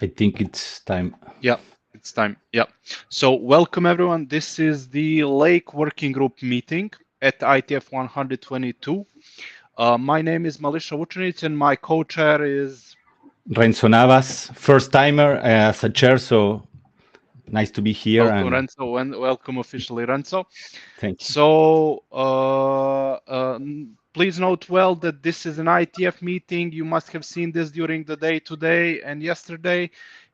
I think it's time. Yeah, it's time. Yeah. So welcome everyone. This is the Lake Working Group meeting at IETF 122. My name is Malisha Vucinic and my co-chair is Renzo Navas, first timer as a chair, so nice to be here. Welcome, Renzo, and welcome officially, Renzo. Thank you. So please note well that this is an IETF meeting. You must have seen this during the day today and yesterday.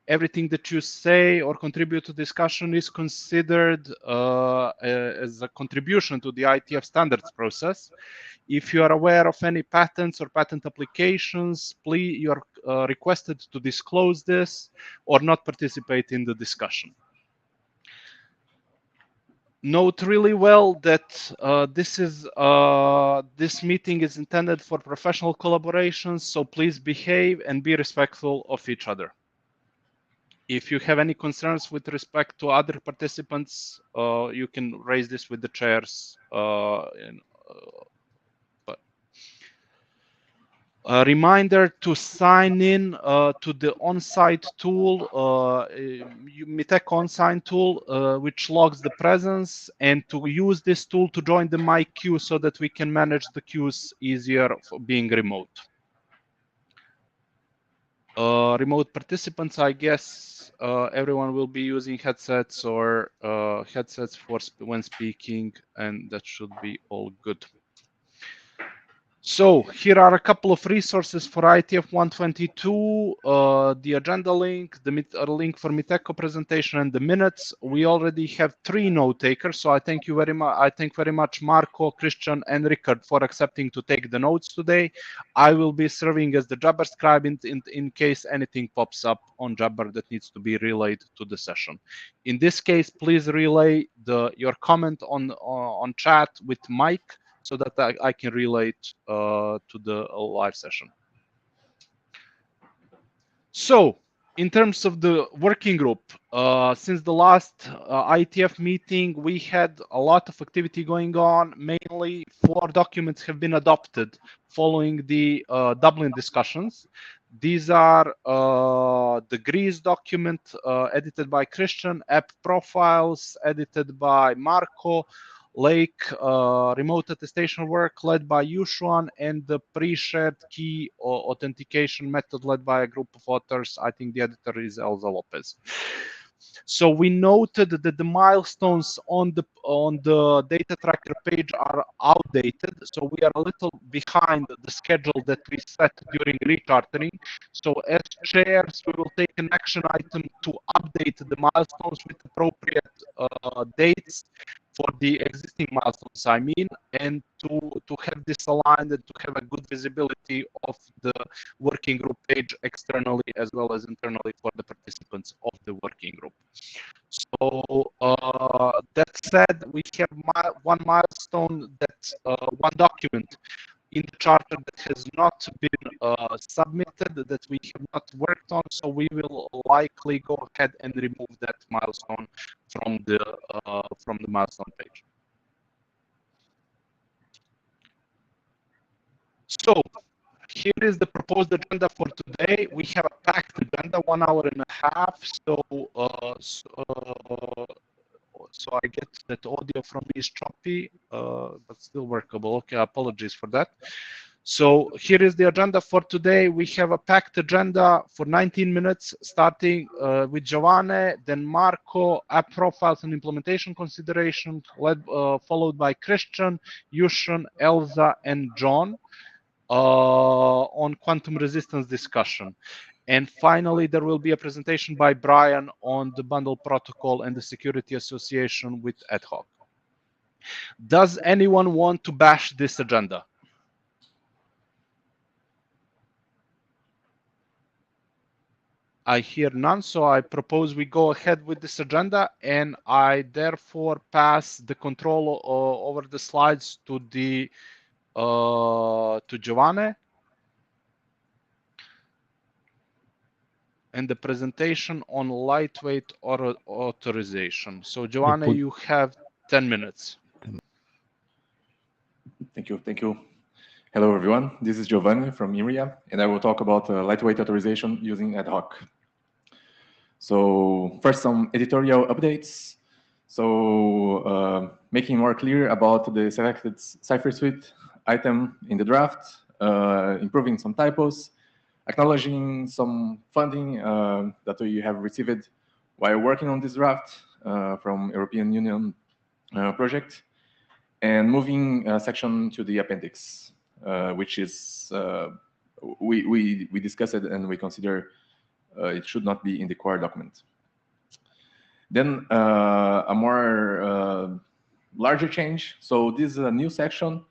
Everything that you say or contribute to discussion is considered as a contribution to the IETF standards process. If you are aware of any patents or patent applications, please, you are requested to disclose this or not participate in the discussion. Note really well that this meeting is intended for professional collaborations, so please behave and be respectful of each other. If you have any concerns with respect to other participants, you can raise this with the chairs. A reminder to sign in to the on-site tool, Mitek on-sign tool, which logs the presence, and to use this tool to join the mic queue so that we can manage the queues easier for being remote. Remote participants, I guess everyone will be using headsets or headsets for when speaking, and that should be all good. So here are a couple of resources for IETF 122, the agenda link, the link for Miteco presentation, and the minutes. We already have 3 note takers, so I thank you very much. I thank very much Marco, Christian, and Richard for accepting to take the notes today. I will be serving as the Jabber scribe in case anything pops up on Jabber that needs to be relayed to the session. In this case, please relay your comment on chat with Mike, so that I can relate to the live session. So, in terms of the working group, since the last IETF meeting, we had a lot of activity going on. Mainly 4 documents have been adopted following the Dublin discussions. These are the Greece document edited by Christian, app profiles edited by Marco, Lake remote attestation work led by Yushuan, and the pre-shared key authentication method led by a group of authors. I think the editor is Elza Lopez. So we noted that the milestones on the data tracker page are outdated. So we are a little behind the schedule that we set during rechartering. So as chairs, we will take an action item to update the milestones with appropriate dates for the existing milestones, I mean, and to have this aligned and to have a good visibility of the working group page externally as well as internally for the participants of the working group. So that said, we have one milestone, one document in the charter that has not been submitted, that we have not worked on, so we will likely go ahead and remove that milestone from the milestone page. So here is the proposed agenda for today. We have a packed agenda, 1 hour and a half. So I get that audio from me is choppy, but still workable. Okay, apologies for that. So here is the agenda for today. We have a packed agenda for 19 minutes, starting with Giovanni, then Marco, app profiles and implementation consideration, followed by Christian, Yushan, Elza, and John on quantum resistance discussion. And finally, there will be a presentation by Brian on the bundle protocol and the security association with ad hoc. Does anyone want to bash this agenda? I hear none, so I propose we go ahead with this agenda, and I therefore pass the control over the slides to Giovanni, and the presentation on lightweight authorization. So Giovanni, you have 10 minutes. Thank you. Hello, everyone. This is Giovanni from IRIA, and I will talk about lightweight authorization using ad hoc. So first, some editorial updates. So making more clear about the selected cipher suite item in the draft, improving some typos, acknowledging some funding that we have received while working on this draft from European Union project, and moving section to the appendix, which is we discussed it and we consider it should not be in the core document. Then a more larger change. So this is a new section.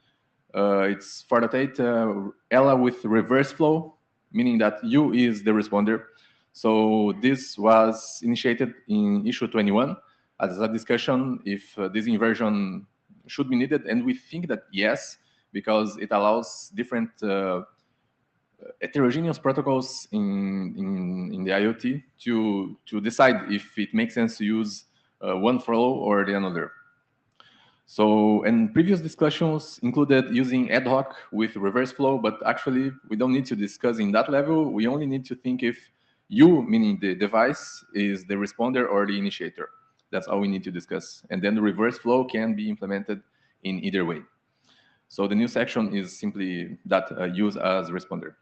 It's 4.8 Ella with reverse flow, meaning that you is the responder. So this was initiated in issue 21 as a discussion if this inversion should be needed, and we think that yes, because it allows different heterogeneous protocols in the IoT to decide if it makes sense to use one flow or the another. So, and previous discussions included using ad hoc with reverse flow, but actually we don't need to discuss in that level. We only need to think if you, meaning the device, is the responder or the initiator. That's all we need to discuss. And then the reverse flow can be implemented in either way. So the new section is simply that use as responder.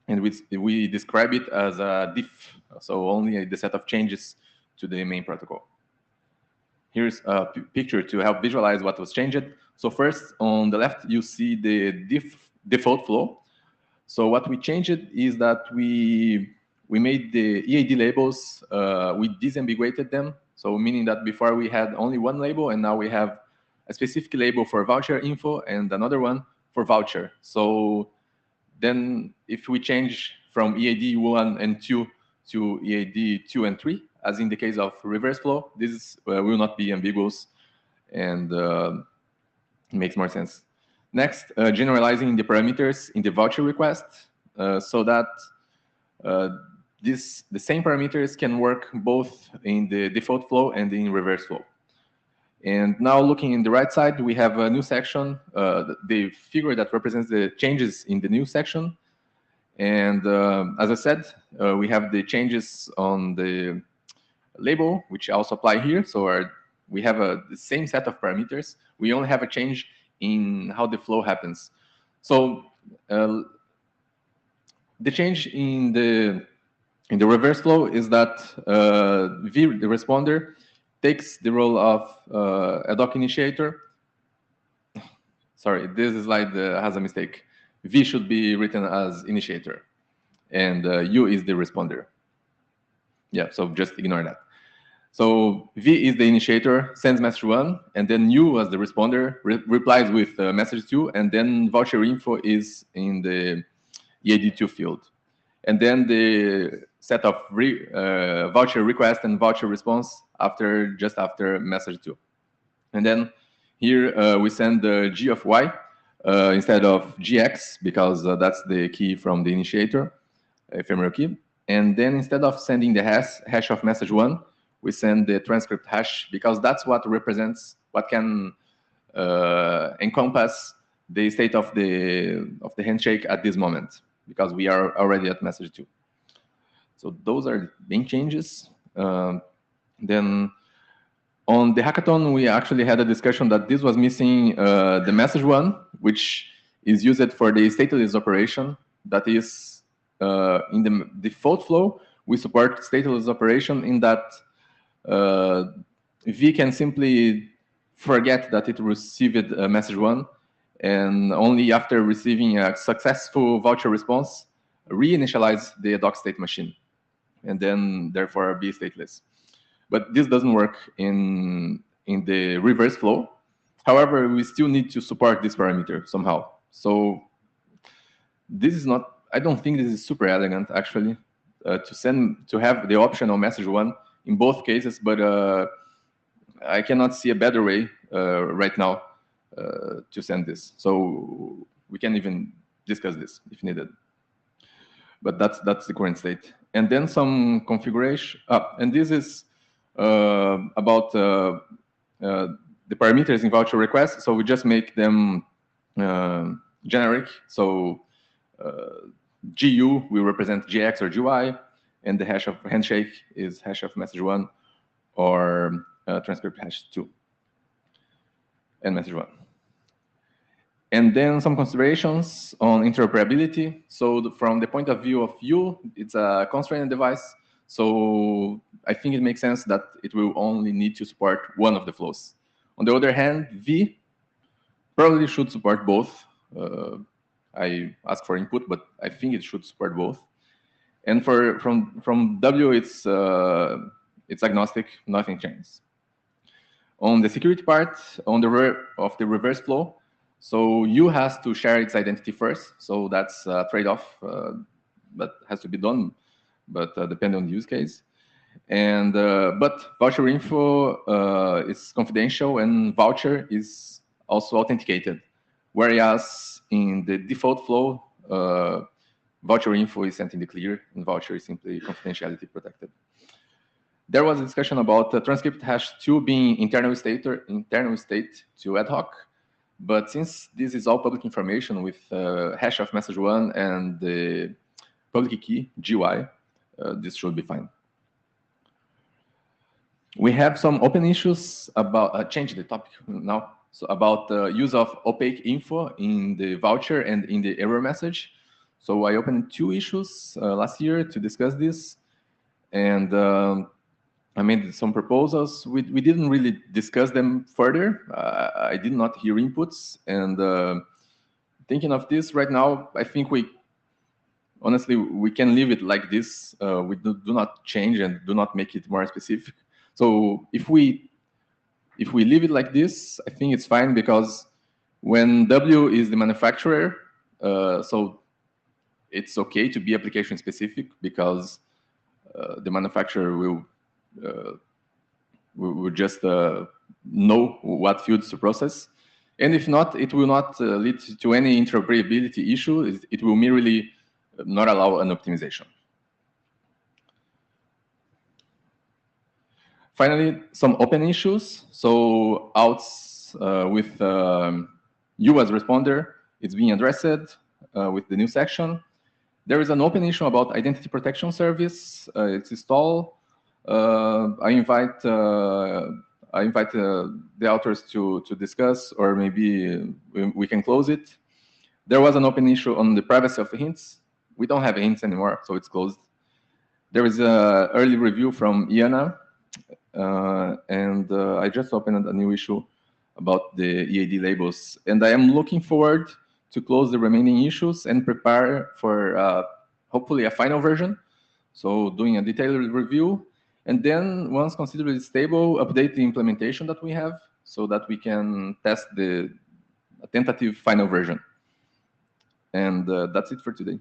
And we describe it as a diff, so only the set of changes to the main protocol. Here's a picture to help visualize what was changed. So first, on the left, you see the default flow. So what we changed is that we made the EAD labels, we disambiguated them. So meaning that before we had only one label, and now we have a specific label for voucher info and another one for voucher. So then if we change from EAD 1 and 2 to EAD 2 and 3, as in the case of reverse flow, this will not be ambiguous and makes more sense. Next, generalizing the parameters in the voucher request so that the same parameters can work both in the default flow and in reverse flow. And now looking in the right side, we have a new section, the figure that represents the changes in the new section. And as I said, we have the changes on the label, which also apply here. So we have the same set of parameters. We only have a change in how the flow happens. So the change in the reverse flow is that V, the responder, takes the role of ad hoc initiator. Sorry, this slide has a mistake. V should be written as initiator, and U is the responder. Yeah, so just ignore that. So V is the initiator, sends message 1, and then U as the responder replies with message 2, and then voucher info is in the EAD2 field. And then the set of voucher request and voucher response just after message 2. And then here we send the G of Y instead of GX, because that's the key from the initiator, ephemeral key. And then instead of sending the hash of message 1, we send the transcript hash, because that's what represents, what can encompass the state of the handshake at this moment, because we are already at message 2. So those are main changes. Then on the hackathon, we actually had a discussion that this was missing the message 1, which is used for the stateless operation. That is in the default flow, we support stateless operation in that V can simply forget that it received message 1, and only after receiving a successful voucher response, reinitialize the ad hoc state machine, and then therefore be stateless. But this doesn't work in the reverse flow. However, we still need to support this parameter somehow. So this is not, I don't think this is super elegant actually, to have the option of message 1 in both cases, but I cannot see a better way right now to send this. So we can even discuss this if needed. But that's the current state. And then some configuration. And this is about the parameters in voucher request. So we just make them generic. So GU will represent GX or GY. and the hash of handshake is hash of message 1 or transcript hash 2 and message 1. And then some considerations on interoperability. So from the point of view of you, it's a constrained device. So I think it makes sense that it will only need to support one of the flows. On the other hand, V probably should support both. I asked for input, but I think it should support both. And from W, it's agnostic, nothing changes. On the security part, on the reverse flow, so U has to share its identity first. So that's a trade-off that has to be done, but depending on the use case. And but voucher info is confidential, and voucher is also authenticated, whereas in the default flow, voucher info is sent in the clear, and voucher is simply confidentiality protected. There was a discussion about transcript hash 2 being internal state to ad hoc, but since this is all public information with hash of message 1 and the public key GUI, this should be fine. We have some open issues about change the topic now. So about the use of opaque info in the voucher and in the error message. So I opened 2 issues last year to discuss this, and I made some proposals. We didn't really discuss them further. I did not hear inputs, and thinking of this right now, I think honestly we can leave it like this. We do not change and do not make it more specific. So if we leave it like this, I think it's fine, because when W is the manufacturer, so it's okay to be application specific, because the manufacturer will just know what fields to process. And if not, it will not lead to any interoperability issue. It will merely not allow an optimization. Finally, some open issues. So outs with you as responder, it's being addressed with the new section. There is an open issue about identity protection service. It's installed. I invite the authors to discuss, or maybe we can close it. There was an open issue on the privacy of the hints. We don't have hints anymore, so it's closed. There is an early review from IANA, and I just opened a new issue about the EAD labels. And I am looking forward to close the remaining issues and prepare for hopefully a final version. So doing a detailed review. And then once considerably stable, update the implementation that we have so that we can test a tentative final version. And that's it for today.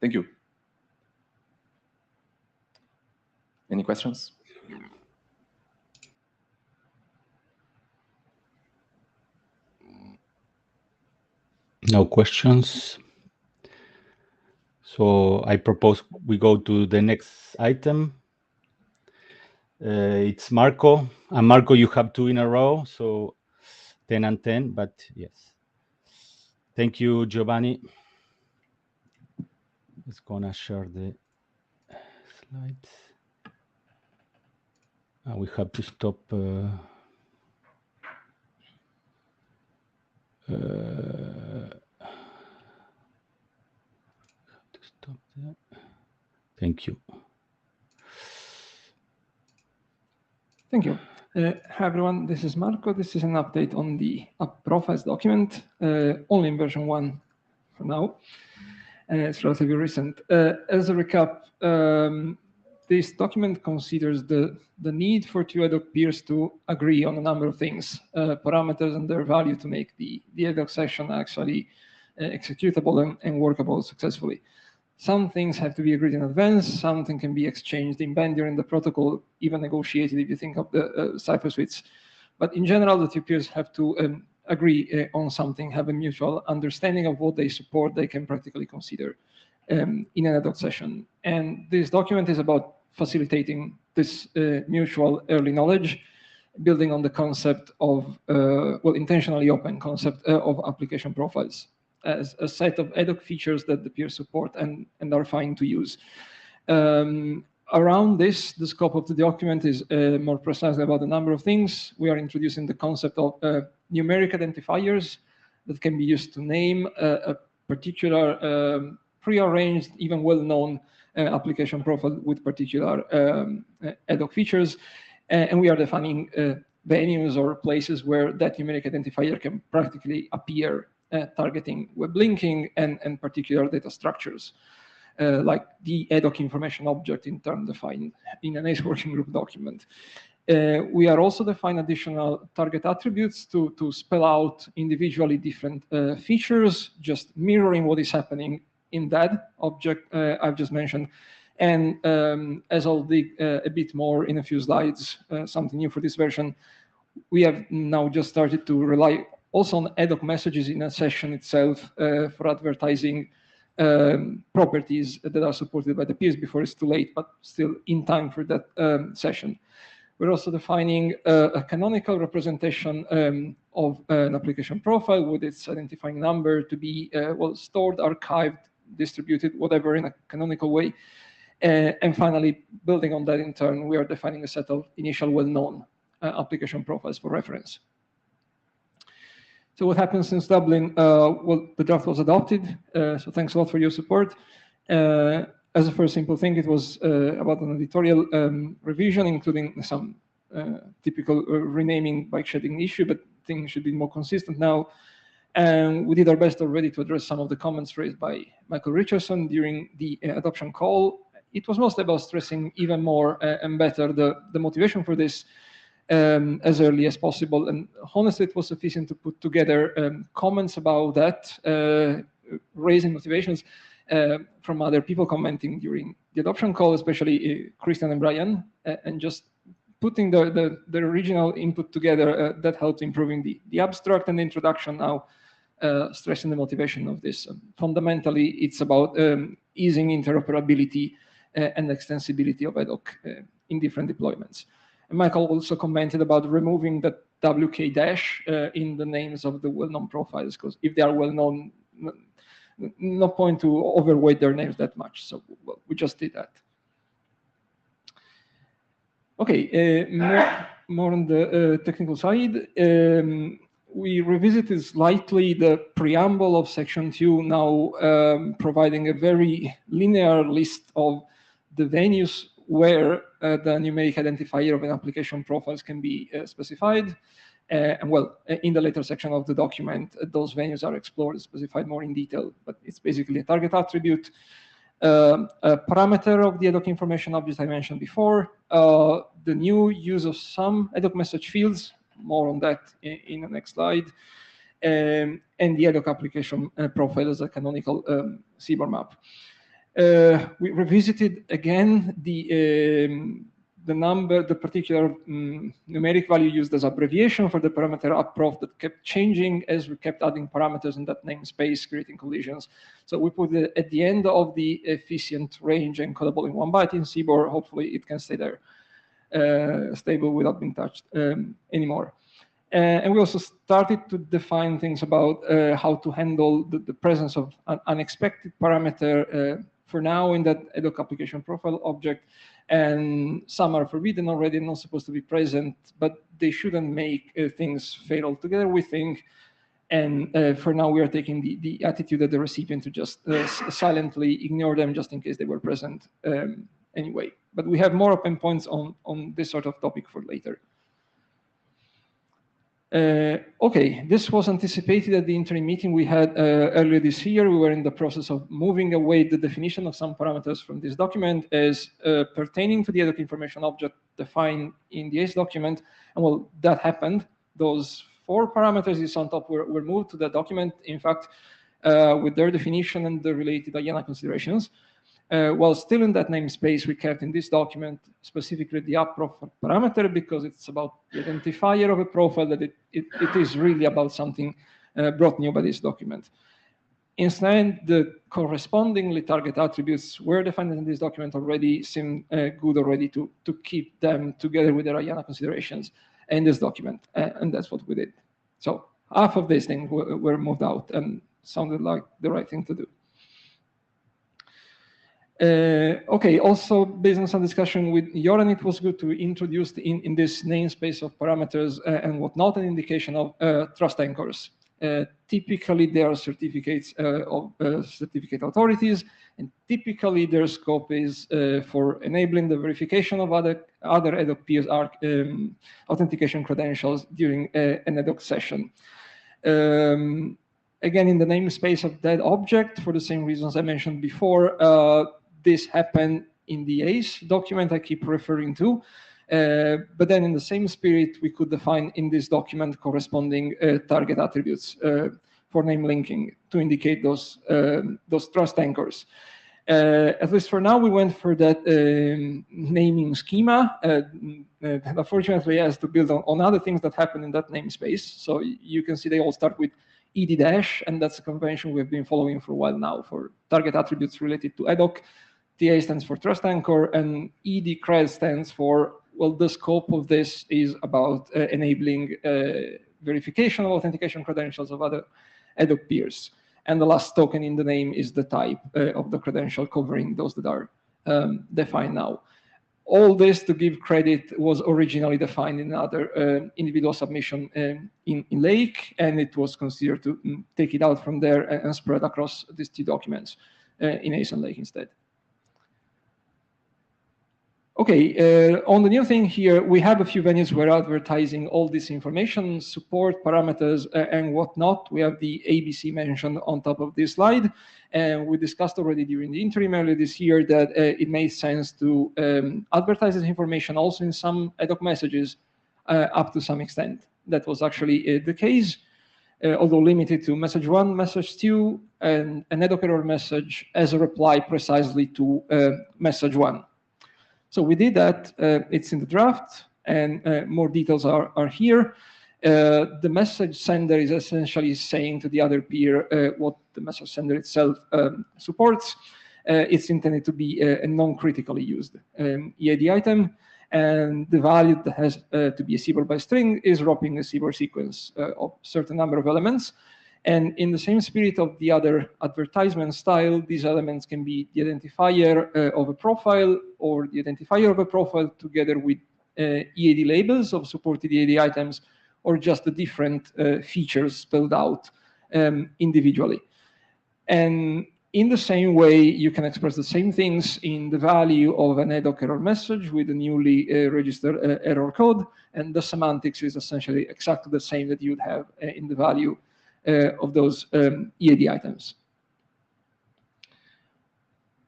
Thank you. Any questions? No questions. So I propose we go to the next item. It's Marco. And Marco, you have 2 in a row, so 10 and 10, but yes. Thank you, Giovanni. It's gonna share the slides. We have to stop. Thank you. Thank you. Hi, everyone. This is Marco. This is an update on the app profiles document, only in version 1 for now. It's relatively recent. As a recap, this document considers the need for 2 ad hoc peers to agree on a number of things, parameters and their value to make the ad hoc session actually executable and workable successfully. Some things have to be agreed in advance, something can be exchanged in band during the protocol, even negotiated if you think of the cipher suites. But in general, the 2 peers have to agree on something, have a mutual understanding of what they support, they can practically consider in an ad hoc session. And this document is about facilitating this mutual early knowledge, building on the concept of, well, intentionally open concept of application profiles as a set of ad hoc features that the peers support and are fine to use. Around this, the scope of the document is more precisely about a number of things. We are introducing the concept of numeric identifiers that can be used to name a particular prearranged, even well-known application profile with particular ad hoc features. And we are defining venues or places where that numeric identifier can practically appear, targeting web linking and particular data structures. Like the ad hoc information object in turn defined in an ACE working group document. We are also defining additional target attributes to spell out individually different features, just mirroring what is happening in that object I've just mentioned. And as I'll dig a bit more in a few slides, something new for this version, we have now just started to rely also on ad hoc messages in a session itself for advertising properties that are supported by the peers before it's too late, but still in time for that session. We're also defining a canonical representation of an application profile with its identifying number to be well stored, archived, distributed, whatever, in a canonical way. And finally, building on that in turn, we are defining a set of initial well-known application profiles for reference. So what happened since Dublin? Well, the draft was adopted, so thanks a lot for your support. As a first simple thing, it was about an editorial revision, including some typical renaming bike shedding issue, but things should be more consistent now. And we did our best already to address some of the comments raised by Michael Richardson during the adoption call. It was mostly about stressing even more and better the motivation for this as early as possible. And honestly, it was sufficient to put together comments about that, raising motivations from other people commenting during the adoption call, especially Christian and Brian, and just putting the original input together that helped improving the abstract and the introduction now, stressing the motivation of this. Fundamentally, it's about easing interoperability and extensibility of ad hoc in different deployments. And Michael also commented about removing the WK dash in the names of the well-known profiles, because if they are well-known, no point to overweight their names that much. So well, we just did that. Okay, more on the technical side. We revisited slightly the preamble of section 2, now providing a very linear list of the venues where the numeric identifier of an application profiles can be specified. And well, in the later section of the document, those venues are explored and specified more in detail, but it's basically a target attribute, a parameter of the ad hoc information object I mentioned before, the new use of some ad hoc message fields, more on that in the next slide, and the ad hoc application profile as a canonical CBOR map. We revisited again the particular numeric value used as abbreviation for the parameter upprof that kept changing as we kept adding parameters in that namespace, creating collisions. So we put it at the end of the efficient range encodable in 1 byte in CBOR. Hopefully it can stay there stable without being touched anymore. And we also started to define things about how to handle the presence of an unexpected parameter for now in that ad hoc application profile object. And some are forbidden already, not supposed to be present, but they shouldn't make things fail altogether, we think. And for now, we are taking the attitude of the recipient to just silently ignore them just in case they were present anyway. But we have more open points on this sort of topic for later. Okay, this was anticipated at the interim meeting we had earlier this year. We were in the process of moving away the definition of some parameters from this document as pertaining to the ad hoc information object defined in the ACE document. And well, that happened. Those 4 parameters you saw on top were moved to the document, in fact, with their definition and the related IANA considerations. While still in that namespace, we kept in this document specifically the upprof parameter because it's about the identifier of a profile, that it is really about something brought new by this document. Instead, the correspondingly target attributes were defined in this document already, seem good already to keep them together with their IANA considerations in this document, and that's what we did. So half of these things were moved out and sounded like the right thing to do. Okay, also based on some discussion with Joran, it was good to introduce in this namespace of parameters and whatnot an indication of trust anchors. Typically, they are certificates of certificate authorities, and typically their scope is for enabling the verification of other ad hoc peers' authentication credentials during an ad hoc session. Again, in the namespace of that object, for the same reasons I mentioned before, this happened in the ACE document I keep referring to. But then in the same spirit, we could define in this document corresponding target attributes for name linking to indicate those trust anchors. At least for now, we went for that naming schema. That unfortunately has to build on other things that happen in that namespace. So you can see they all start with ed dash, and that's a convention we've been following for a while now for target attributes related to ad hoc. TA stands for trust anchor, and ed cred stands for, well, the scope of this is about enabling verification of authentication credentials of other ad hoc peers. And the last token in the name is the type of the credential covering those that are defined now. All this, to give credit, was originally defined in another individual submission in Lake, and it was considered to take it out from there and spread across these two documents in ACE and Lake instead. Okay, on the new thing here, we have a few venues where advertising all this information, support, parameters, and whatnot. We have the ABC mentioned on top of this slide. And we discussed already during the interim earlier this year that it made sense to advertise this information also in some ad hoc messages up to some extent. That was actually the case, although limited to message 1, message 2, and an ad hoc error message as a reply precisely to message 1. So we did that. It's in the draft, and more details are here. The message sender is essentially saying to the other peer what the message sender itself supports. It's intended to be a non-critically used EAD item, and the value that has to be a CBOR by string is wrapping a CBOR sequence of certain number of elements. And in the same spirit of the other advertisement style, these elements can be the identifier of a profile or the identifier of a profile together with EAD labels of supported EAD items, or just the different features spelled out individually. And in the same way, you can express the same things in the value of an ad hoc error message with a newly registered error code, and the semantics is essentially exactly the same that you'd have in the value of those EAD items.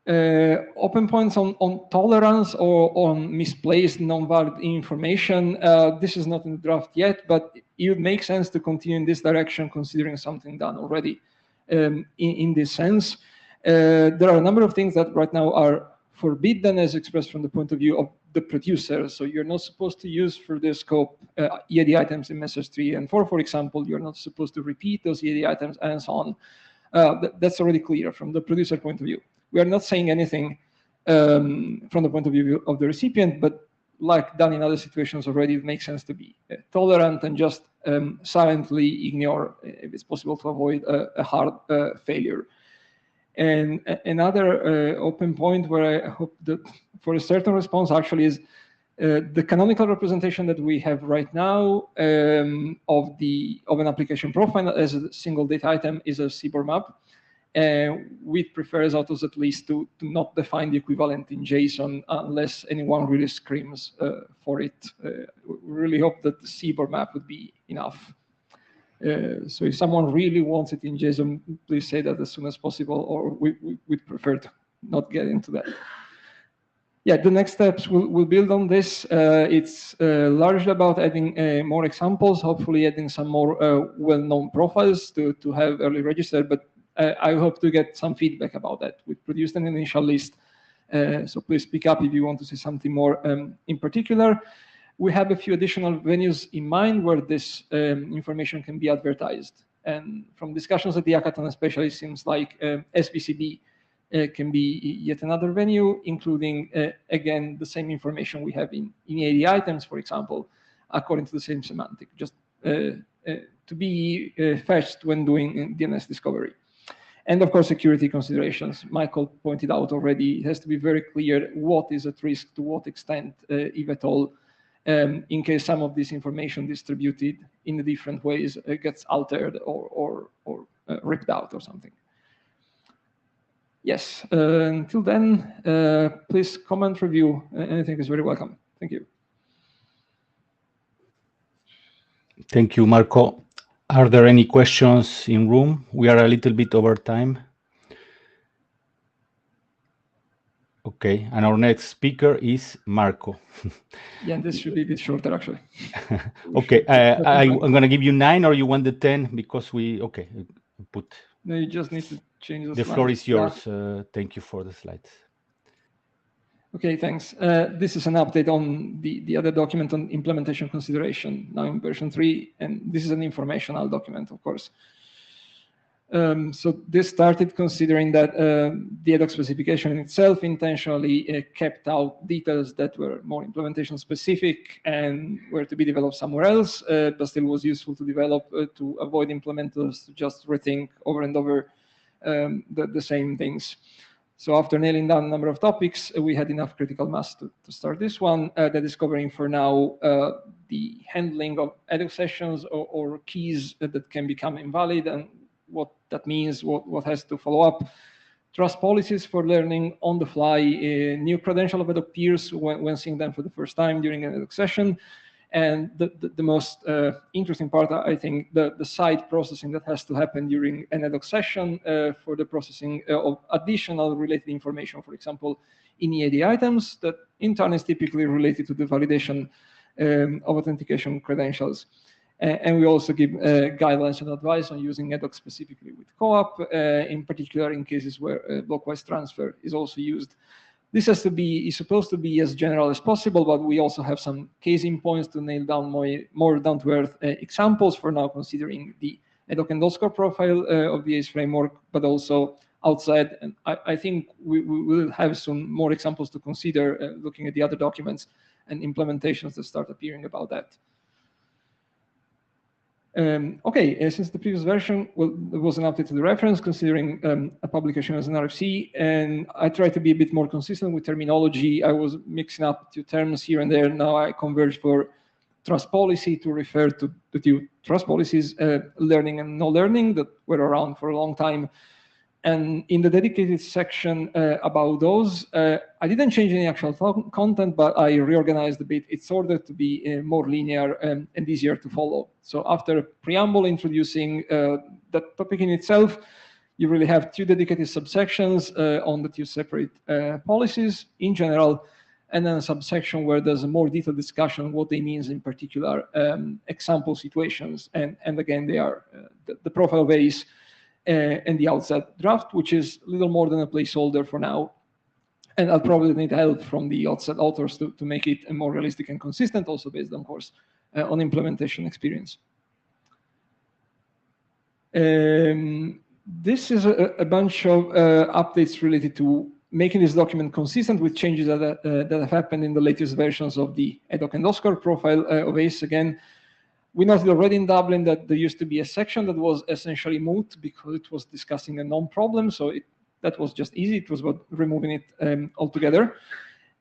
Open points on tolerance or on misplaced non-valid information. This is not in the draft yet, but it would make sense to continue in this direction considering something done already in this sense. There are a number of things that right now are forbidden as expressed from the point of view of the producer. So you're not supposed to use for this scope EAD items in message 3 and 4, for example. You're not supposed to repeat those EAD items and so on. That's already clear from the producer point of view. We are not saying anything from the point of view of the recipient, but like done in other situations already, it makes sense to be tolerant and just silently ignore if it's possible to avoid a hard failure. And another open point where I hope that for a certain response actually is the canonical representation that we have right now of an application profile as a single data item is a CBOR map. We prefer as authors at least to not define the equivalent in JSON unless anyone really screams for it. We really hope that the CBOR map would be enough. So if someone really wants it in JSON, please say that as soon as possible, or we'd prefer to not get into that. Yeah, the next steps will build on this. It's largely about adding more examples, hopefully adding some more well-known profiles to have early registered, but I hope to get some feedback about that. We produced an initial list, so please speak up if you want to see something more in particular. We have a few additional venues in mind where this information can be advertised. And from discussions at the hackathon especially, it seems like SBCD can be yet another venue, including, again, the same information we have in EAD items, for example, according to the same semantic, just to be fetched when doing DNS discovery. And of course, security considerations. Michael pointed out already, it has to be very clear what is at risk, to what extent, if at all, in case some of this information distributed in the different ways gets altered or ripped out or something. Yes, until then, please comment, review, anything is very welcome. Thank you. Thank you, Marco. Are there any questions in room? We are a little bit over time. Okay, and our next speaker is Marco. Yeah, this should be a bit shorter, actually. Okay, I'm going to give you 9, or you want the 10 because okay, put. No, you just need to change the The slide. floor is yours. Thank you for the slides. Okay, thanks. This is an update on the other document on implementation consideration, now in version 3, and this is an informational document, of course. So this started considering that the ad hoc specification in itself intentionally kept out details that were more implementation specific and were to be developed somewhere else, but still was useful to develop to avoid implementers to just rethink over and over the same things. So after nailing down a number of topics, we had enough critical mass to start this one. That is covering for now the handling of ad hoc sessions or keys that can become invalid and what that means, what has to follow up. Trust policies for learning on the fly, new credential of ad hoc peers when seeing them for the first time during an ad hoc session. And the most interesting part, I think, the side processing that has to happen during an ad hoc session for the processing of additional related information, for example, in EAD items that in turn is typically related to the validation of authentication credentials. And we also give guidelines and advice on using ad hoc specifically with co-op, in particular in cases where blockwise transfer is also used. This is supposed to be as general as possible, but we also have some casing points to nail down more down-to-earth examples for now, considering the ad hoc underscore profile of the ACE framework, but also outside. And I think we will have some more examples to consider looking at the other documents and implementations that start appearing about that. Okay, since the previous version, well, there was an update to the reference considering a publication as an RFC, and I tried to be a bit more consistent with terminology. I was mixing up 2 terms here and there. Now I converge for trust policy to refer to the 2 trust policies, learning and no learning, that were around for a long time. And in the dedicated section about those, I didn't change any actual content, but I reorganized a bit its order to be more linear and easier to follow. So after a preamble introducing that topic in itself, you really have 2 dedicated subsections on the 2 separate policies in general, and then a subsection where there's a more detailed discussion what they mean in particular example situations. And again, they are the profile of ACE and the outset draft, which is a little more than a placeholder for now. And I'll probably need help from the outset authors to make it more realistic and consistent, also based, of course, on implementation experience. This is a bunch of updates related to making this document consistent with changes that have happened in the latest versions of the ad hoc underscore profile of ACE. Again, we noted already in Dublin that there used to be a section that was essentially moot because it was discussing a non-problem. So that was just easy. It was about removing it altogether.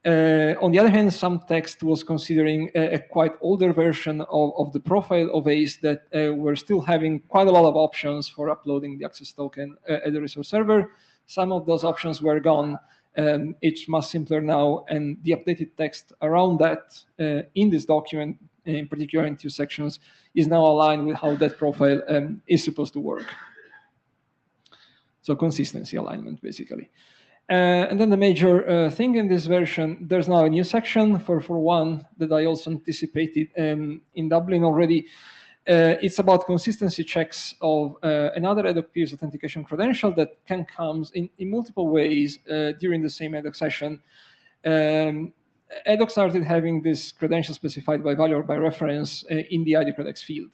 On the other hand, some text was considering a quite older version of the profile of ACE that were still having quite a lot of options for uploading the access token at the resource server. Some of those options were gone. It's much simpler now, and the updated text around that in this document, in particular in 2 sections, is now aligned with how that profile is supposed to work. So consistency alignment, basically. And then the major thing in this version, there's now a new section for 1 that I also anticipated in Dublin already. It's about consistency checks of another ad hoc peers authentication credential that can come in multiple ways during the same ad hoc session. Ad hoc started having this credential specified by value or by reference in the ID Credex field,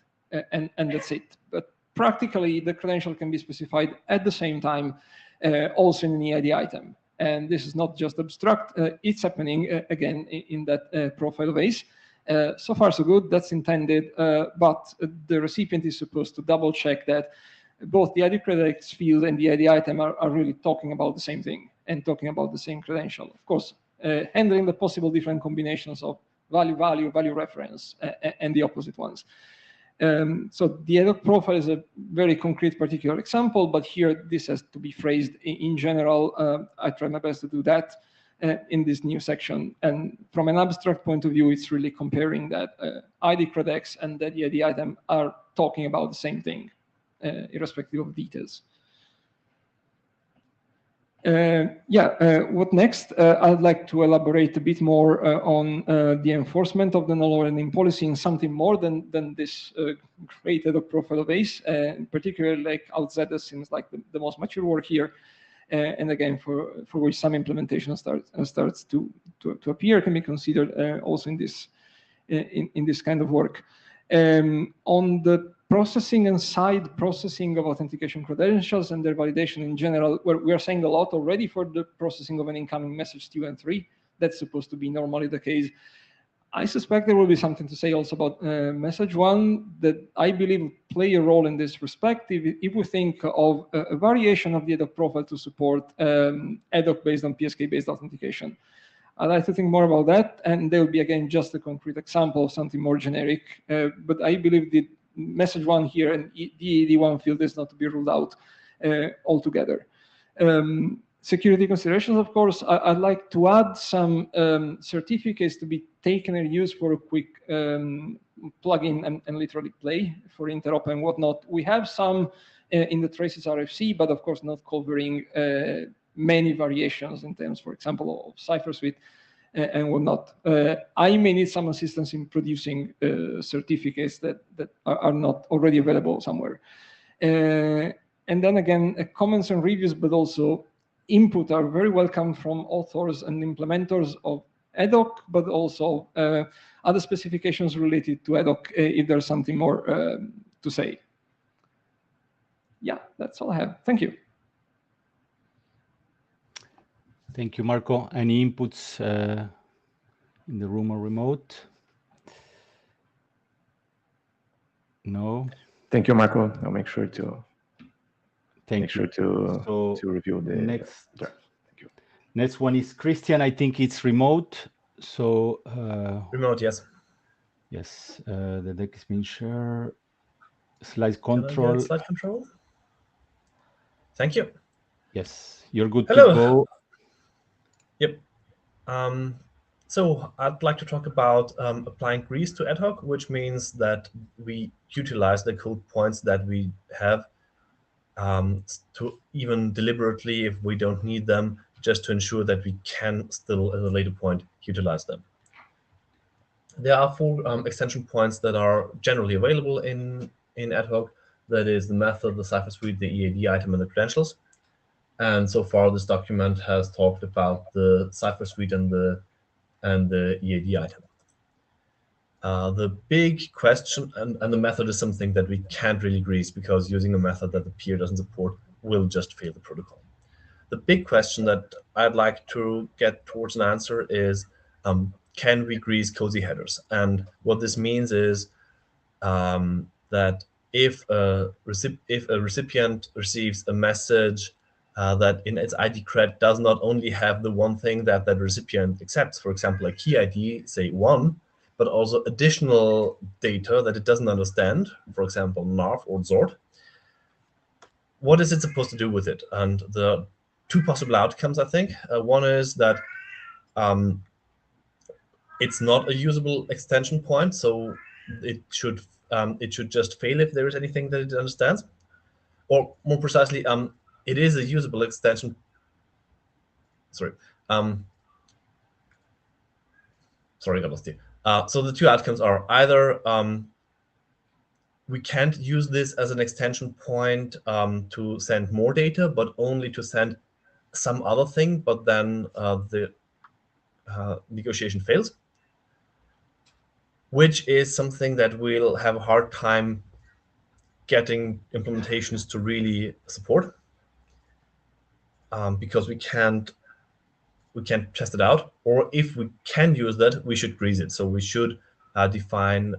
and that's it. But practically, the credential can be specified at the same time, also in an EID item. And this is not just abstract, it's happening again in that profile of ACE. So far, so good, that's intended, but the recipient is supposed to double check that both the ID credits field and the ID item are really talking about the same thing and talking about the same credential. Of course, handling the possible different combinations of value, value reference, and the opposite ones. So the ad hoc profile is a very concrete particular example, but here this has to be phrased in general. I try my best to do that in this new section. And from an abstract point of view, it's really comparing that ID credits and that the ID item are talking about the same thing, irrespective of details. What next? I'd like to elaborate a bit more on the enforcement of the null ending policy in something more than this great ad hoc profile of ACE, particularly like Altzeta seems like the most mature work here. And again, for which some implementation starts to appear, can be considered also in this kind of work. On the processing and side processing of authentication credentials and their validation in general, we are saying a lot already for the processing of an incoming message 2 and 3. That's supposed to be normally the case. I suspect there will be something to say also about message 1 that I believe play a role in this respect if we think of a variation of the ad hoc profile to support ad hoc based on PSK-based authentication. I'd like to think more about that, and there will be, again, just a concrete example of something more generic. But I believe the message 1 here and the ED1 field is not to be ruled out altogether. Security considerations, of course, I'd like to add some certificates to be taken and used for a quick plugin and literally play for interop and whatnot. We have some in the traces RFC, but of course not covering many variations in terms, for example, of cipher suite and whatnot. I may need some assistance in producing certificates that are not already available somewhere. And then again, comments and reviews, but also input are very welcome from authors and implementers of ad hoc, but also other specifications related to ad hoc if there's something more to say. Yeah, that's all I have. Thank you. Thank you, Marco. Any inputs in the room or remote? No. Thank you, Marco. I'll make sure to Thank you. to review the next. draft. Thank you. Next one is Christian. I think it's remote. So remote, yes. Yes, the deck is being shared. Slide Can I control. get slide control. Thank you. Yes, you're good Hello. to go. Yep. So I'd like to talk about applying grease to ad hoc, which means that we utilize the code points that we have to even deliberately, if we don't need them, just to ensure that we can still at a later point utilize them. There are 4 extension points that are generally available in ad hoc. That is the method, the cipher suite, the EAD item, and the credentials. And so far, this document has talked about the cipher suite and the EAD item. The big question, and the method is something that we can't really grease because using a method that the peer doesn't support will just fail the protocol. The big question that I'd like to get towards an answer is, can we grease cozy headers? And what this means is that if a recipient receives a message that in its ID cred does not only have the one thing that that recipient accepts, for example, a key ID, say 1, but also additional data that it doesn't understand, for example, NARF or ZORT, what is it supposed to do with it? And the 2 possible outcomes, I think. One is that it's not a usable extension point, so it should just fail if there is anything that it understands. Or more precisely, it is a usable extension. Sorry. Sorry, I lost you. So the 2 outcomes are either we can't use this as an extension point to send more data, but only to send some other thing, but then the negotiation fails, which is something that we'll have a hard time getting implementations to really support because we can't test it out. Or if we can use that, we should grease it. So we should define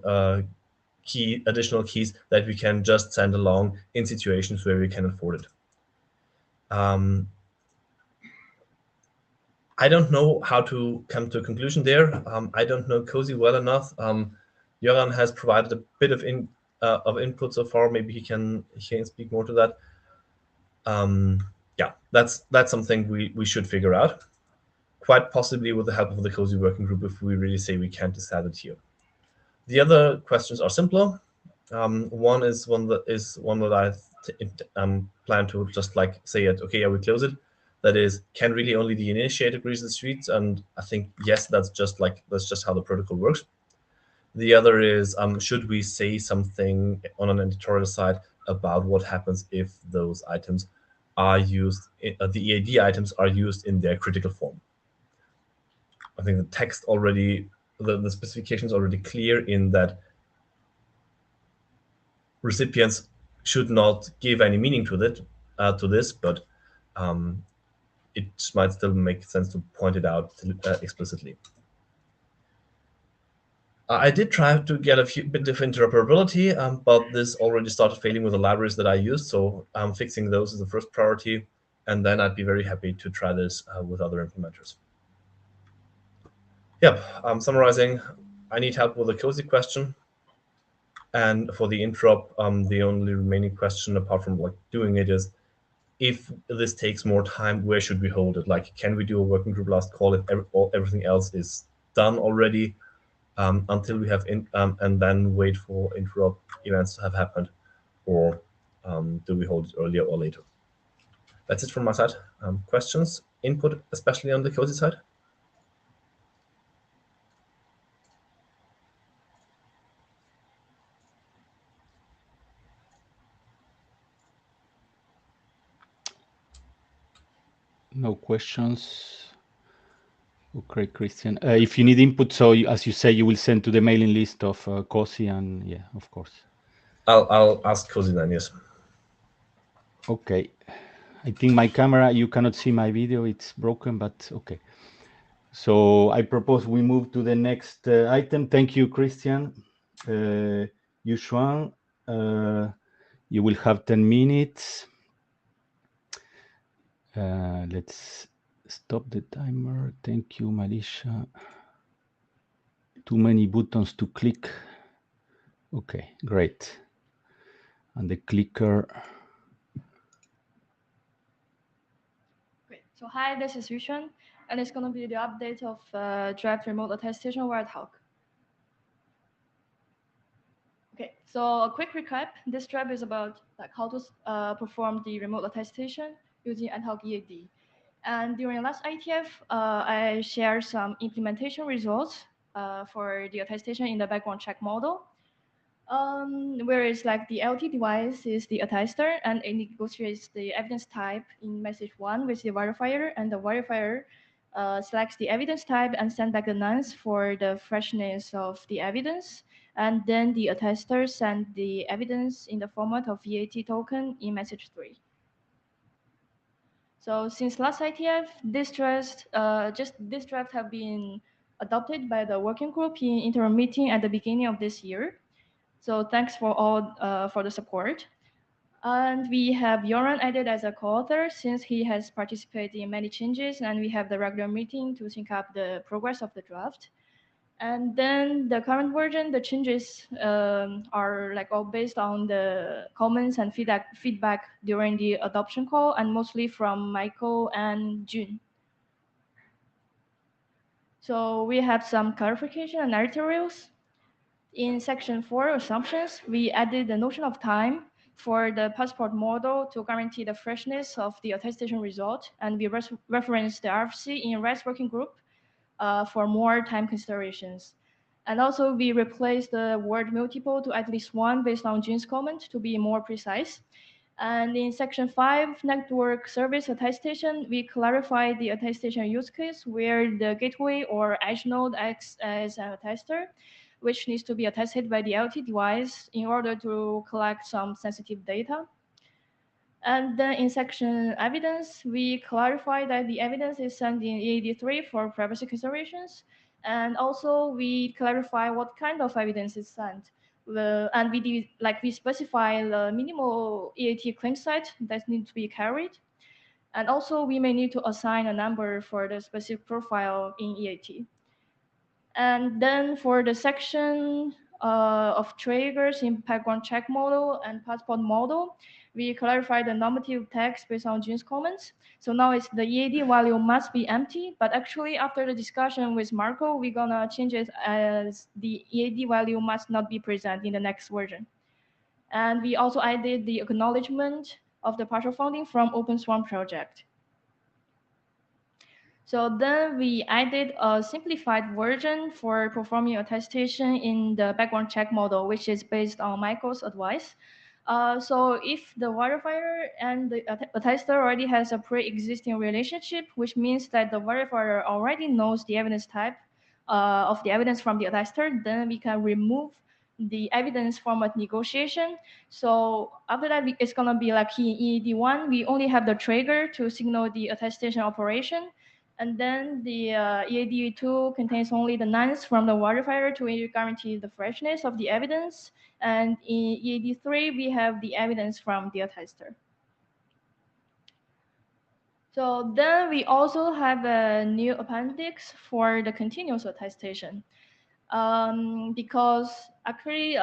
additional keys that we can just send along in situations where we can afford it. I don't know how to come to a conclusion there. I don't know Cozy well enough. Joran has provided a bit of input so far. Maybe he can speak more to that. Yeah, that's something we should figure out, quite possibly with the help of the Cozy working group if we really say we can't decide it here. The other questions are simpler. One is one that I plan to just like say it. Okay, I will close it. That is, can really only the initiator grease the streets? And I think yes, that's just how the protocol works. The other is, should we say something on an editorial side about what happens if those items are used, the EAD items are used in their critical form? I think the text already, the specification is already clear in that recipients should not give any meaning to this, but it might still make sense to point it out explicitly. I did try to get a bit of interoperability, but this already started failing with the libraries that I used, so fixing those is the first priority, and then I'd be very happy to try this with other implementers. Yep, summarizing, I need help with the Cozy question. And for the interop, the only remaining question apart from like doing it is, if this takes more time, where should we hold it? Like, can we do a working group last call if everything else is done already until we have and then wait for interop events to have happened, or do we hold it earlier or later? That's it from my side. Questions, input, especially on the Cozy side? No questions. Okay, Christian. If you need input, so as you say, you will send to the mailing list of Cozy, and yeah, of course. I'll ask Cozy then, yes. Okay. I think my camera, you cannot see my video, it's broken, but okay. So I propose we move to the next item. Thank you, Christian. Yushuan, you will have 10 minutes. Let's stop the timer. Thank you, Malisha. Too many buttons to click. Okay, great. And the clicker. Great. So hi, this is Yushuan, and it's going to be the update of draft remote attestation over ad hoc. Okay, so a quick recap. This draft is about like how to perform the remote attestation using ad hoc EAD. And during last IETF, I shared some implementation results for the attestation in the background check model. Where it's like the LT device is the attester, and it negotiates the evidence type in message 1 with the verifier, and the verifier selects the evidence type and send back the nonce for the freshness of the evidence. And then the attester send the evidence in the format of VAT token in message 3. So since last ITF, this draft have been adopted by the working group in interim meeting at the beginning of this year. So thanks for all for the support. And we have Joran added as a co-author since he has participated in many changes, and we have the regular meeting to sync up the progress of the draft. And then the current version, the changes are like all based on the comments and feedback during the adoption call, and mostly from Michael and June. So we have some clarification and editorials. In section 4 assumptions, we added the notion of time for the passport model to guarantee the freshness of the attestation result, and we reference the RFC in REST working group for more time considerations. And also we replaced the word multiple to at least 1 based on June's comment to be more precise. And in section 5, network service attestation, we clarify the attestation use case where the gateway or edge node acts as an attester, which needs to be attested by the LT device in order to collect some sensitive data. And then in section evidence, we clarify that the evidence is sent in EAD3 for privacy considerations. And also we clarify what kind of evidence is sent, And we specify the minimal EAT claim set that needs to be carried. And also we may need to assign a number for the specific profile in EAT. And then for the section of triggers in background check model and passport model, we clarify the normative text based on June's comments. So now it's the EAD value must be empty, but actually after the discussion with Marco, we're gonna change it as the EAD value must not be present in the next version. And we also added the acknowledgement of the partial funding from Open Swarm project. So then we added a simplified version for performing attestation in the background check model, which is based on Michael's advice. So if the verifier and the attester already has a pre-existing relationship, which means that the verifier already knows the evidence type of the evidence from the attester, then we can remove the evidence from a negotiation. So after that, it's gonna be like in EED1, we only have the trigger to signal the attestation operation. And then the EAD2 contains only the nonce from the verifier to guarantee the freshness of the evidence. And in EAD3, we have the evidence from the attester. So then we also have a new appendix for the continuous attestation. Because actually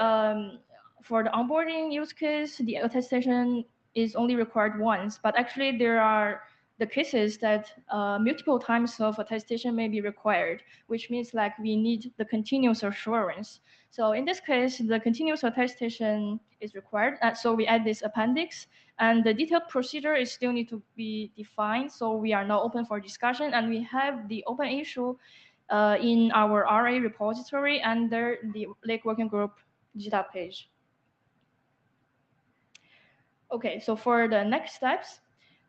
for the onboarding use case, the attestation is only required once, but actually there are the cases that multiple times of attestation may be required, which means like we need the continuous assurance. So in this case, the continuous attestation is required. So we add this appendix, and the detailed procedure is still need to be defined. So we are now open for discussion, and we have the open issue in our RA repository under the Lake Working Group GitHub page. Okay, so for the next steps,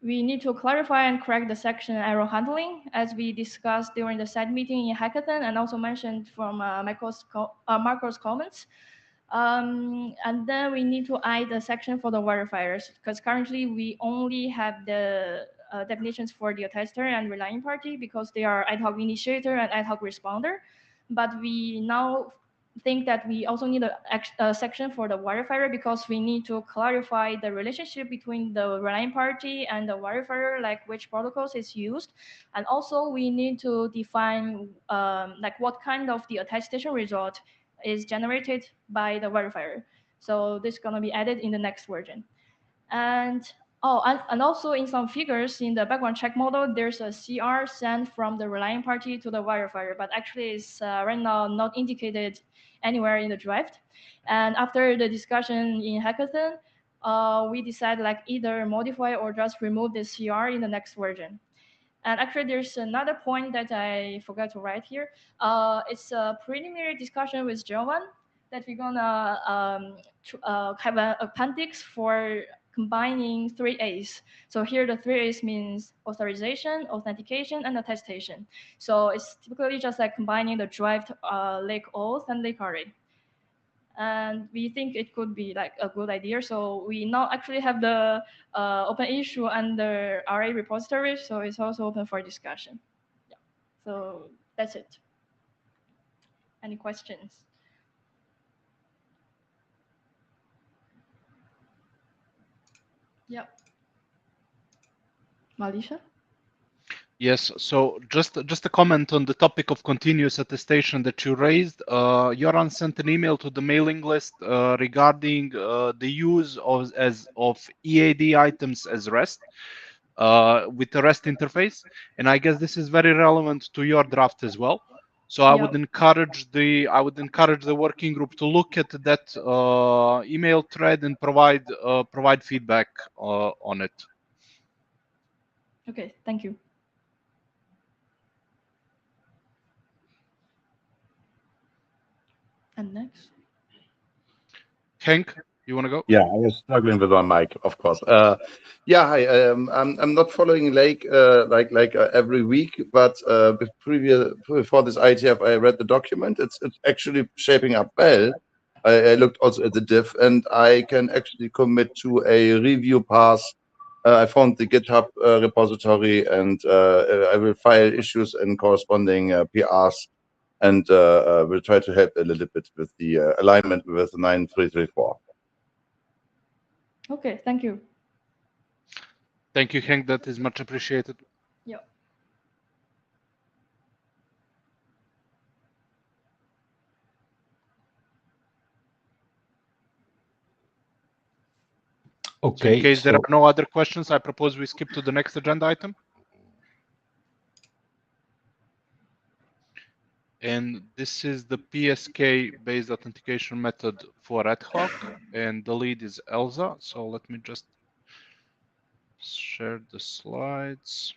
we need to clarify and correct the section error handling, as we discussed during the side meeting in Hackathon and also mentioned from Marco's comments. And then we need to add a section for the verifiers, because currently we only have the definitions for the attester and relying party because they are ad hoc initiator and ad hoc responder. But we now think that we also need a section for the verifier because we need to clarify the relationship between the relying party and the verifier, like which protocols is used. And also we need to define like what kind of the attestation result is generated by the verifier. So this is going to be added in the next version. And and also in some figures in the background check model, there's a CR sent from the relying party to the verifier, but actually it's right now not indicated anywhere in the draft. And after the discussion in Hackathon, we decided like either modify or just remove the CR in the next version. And actually, there's another point that I forgot to write here. It's a preliminary discussion with Jovan that we're gonna have an appendix for combining 3As. So here the 3As means authorization, authentication, and attestation. So it's typically just like combining the derived Lake Auth and Lake Array. And we think it could be like a good idea. So we now actually have the open issue under RA repository, so it's also open for discussion. Yeah. So that's it. Any questions? Yeah. Malisha? Yes, so just a comment on the topic of continuous attestation that you raised. Joran sent an email to the mailing list regarding the use of EAD items as REST with the REST interface, and I guess this is very relevant to your draft as well. So I would encourage the working group to look at that email thread and provide feedback on it. Okay, thank you. And next, Henk, you want to go? Yeah, I was struggling with my mic, of course. Yeah, hi. I'm not following Lake every week, but before this IETF, I read the document. It's actually shaping up well. I looked also at the diff, and I can actually commit to a review pass. I found the GitHub repository, and I will file issues and corresponding PRs and we'll try to help a little bit with the alignment with 9334. Okay, thank you. Thank you, Henk. That is much appreciated. Yeah. So in Okay, case there so are no other questions, I propose we skip to the next agenda item. And this is the PSK-based authentication method for ad hoc, and the lead is Elsa. So let me just share the slides.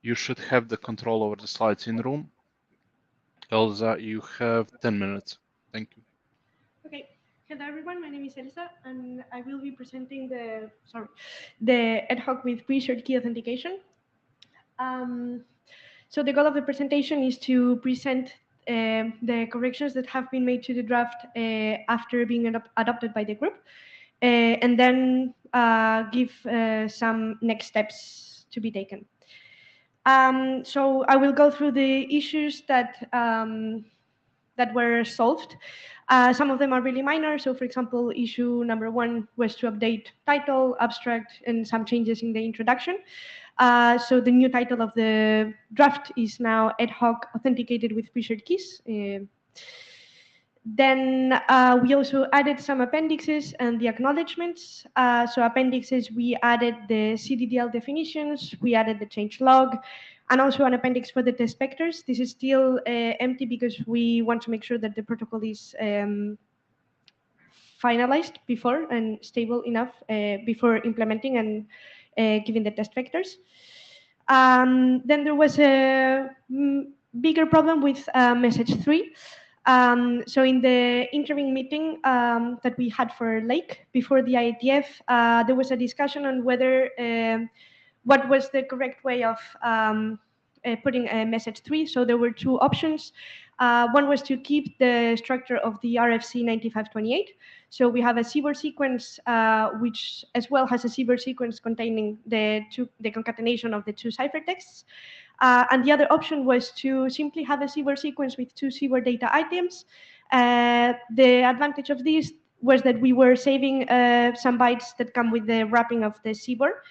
You should have the control over the slides in room. Elsa, you have 10 minutes. Thank you. Okay. Hello everyone, my name is Elsa and I will be presenting the ad hoc with pre-shared key authentication. So the goal of the presentation is to present the corrections that have been made to the draft after being adopted by the group, and then give some next steps to be taken. So I will go through the issues that that were solved. Some of them are really minor. So for example, issue number 1 was to update title, abstract, and some changes in the introduction. So the new title of the draft is now ad hoc authenticated with pre-shared keys. Then we also added some appendixes and the acknowledgements. So appendixes, we added the CDDL definitions, we added the change log, and also an appendix for the test vectors. This is still empty because we want to make sure that the protocol is finalized before and stable enough before implementing and giving the test vectors. Then there was a bigger problem with message 3. So in the interim meeting that we had for Lake before the IETF, there was a discussion on whether what was the correct way of putting a message 3. So there were 2 options. One was to keep the structure of the RFC 9528. So we have a CBOR sequence, which as well has a CBOR sequence containing the concatenation of the 2 ciphertexts. And the other option was to simply have a CBOR sequence with 2 CBOR data items. The advantage of this was that we were saving some bytes that come with the wrapping of the CBOR.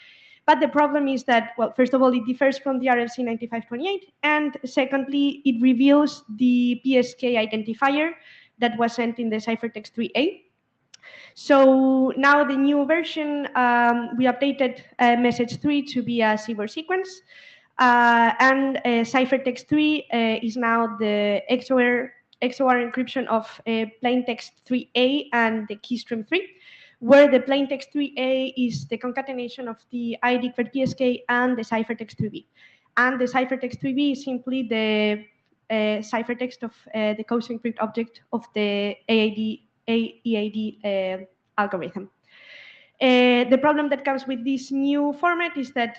But the problem is that, well, first of all, it differs from the RFC 9528. And secondly, it reveals the PSK identifier that was sent in the ciphertext 3A. So now the new version, we updated message 3 to be a CBOR sequence. And ciphertext 3 is now the XOR encryption of plaintext 3A and the keystream 3, where the plaintext 3A is the concatenation of the ID declared PSK and the ciphertext 3B. And the ciphertext 3B is simply the ciphertext of the co-encrypt object of the AEAD algorithm. The problem that comes with this new format is that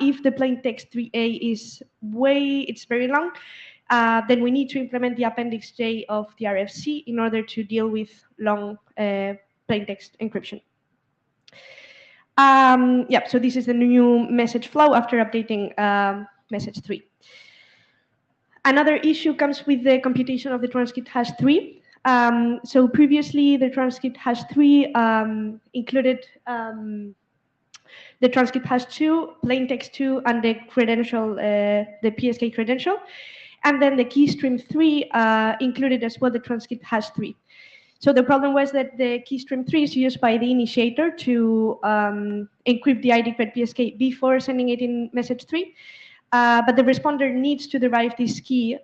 if the plaintext 3A is it's very long, then we need to implement the appendix J of the RFC in order to deal with long plaintext encryption. Yeah, so this is the new message flow after updating message 3. Another issue comes with the computation of the transcript hash 3. So previously, the transcript hash 3 included the transcript hash 2, plaintext 2, and the credential, the PSK credential. And then the keystream 3 included as well the transcript hash 3. So the problem was that the keystream 3 is used by the initiator to encrypt the ID declared PSK before sending it in message 3. But the responder needs to derive this key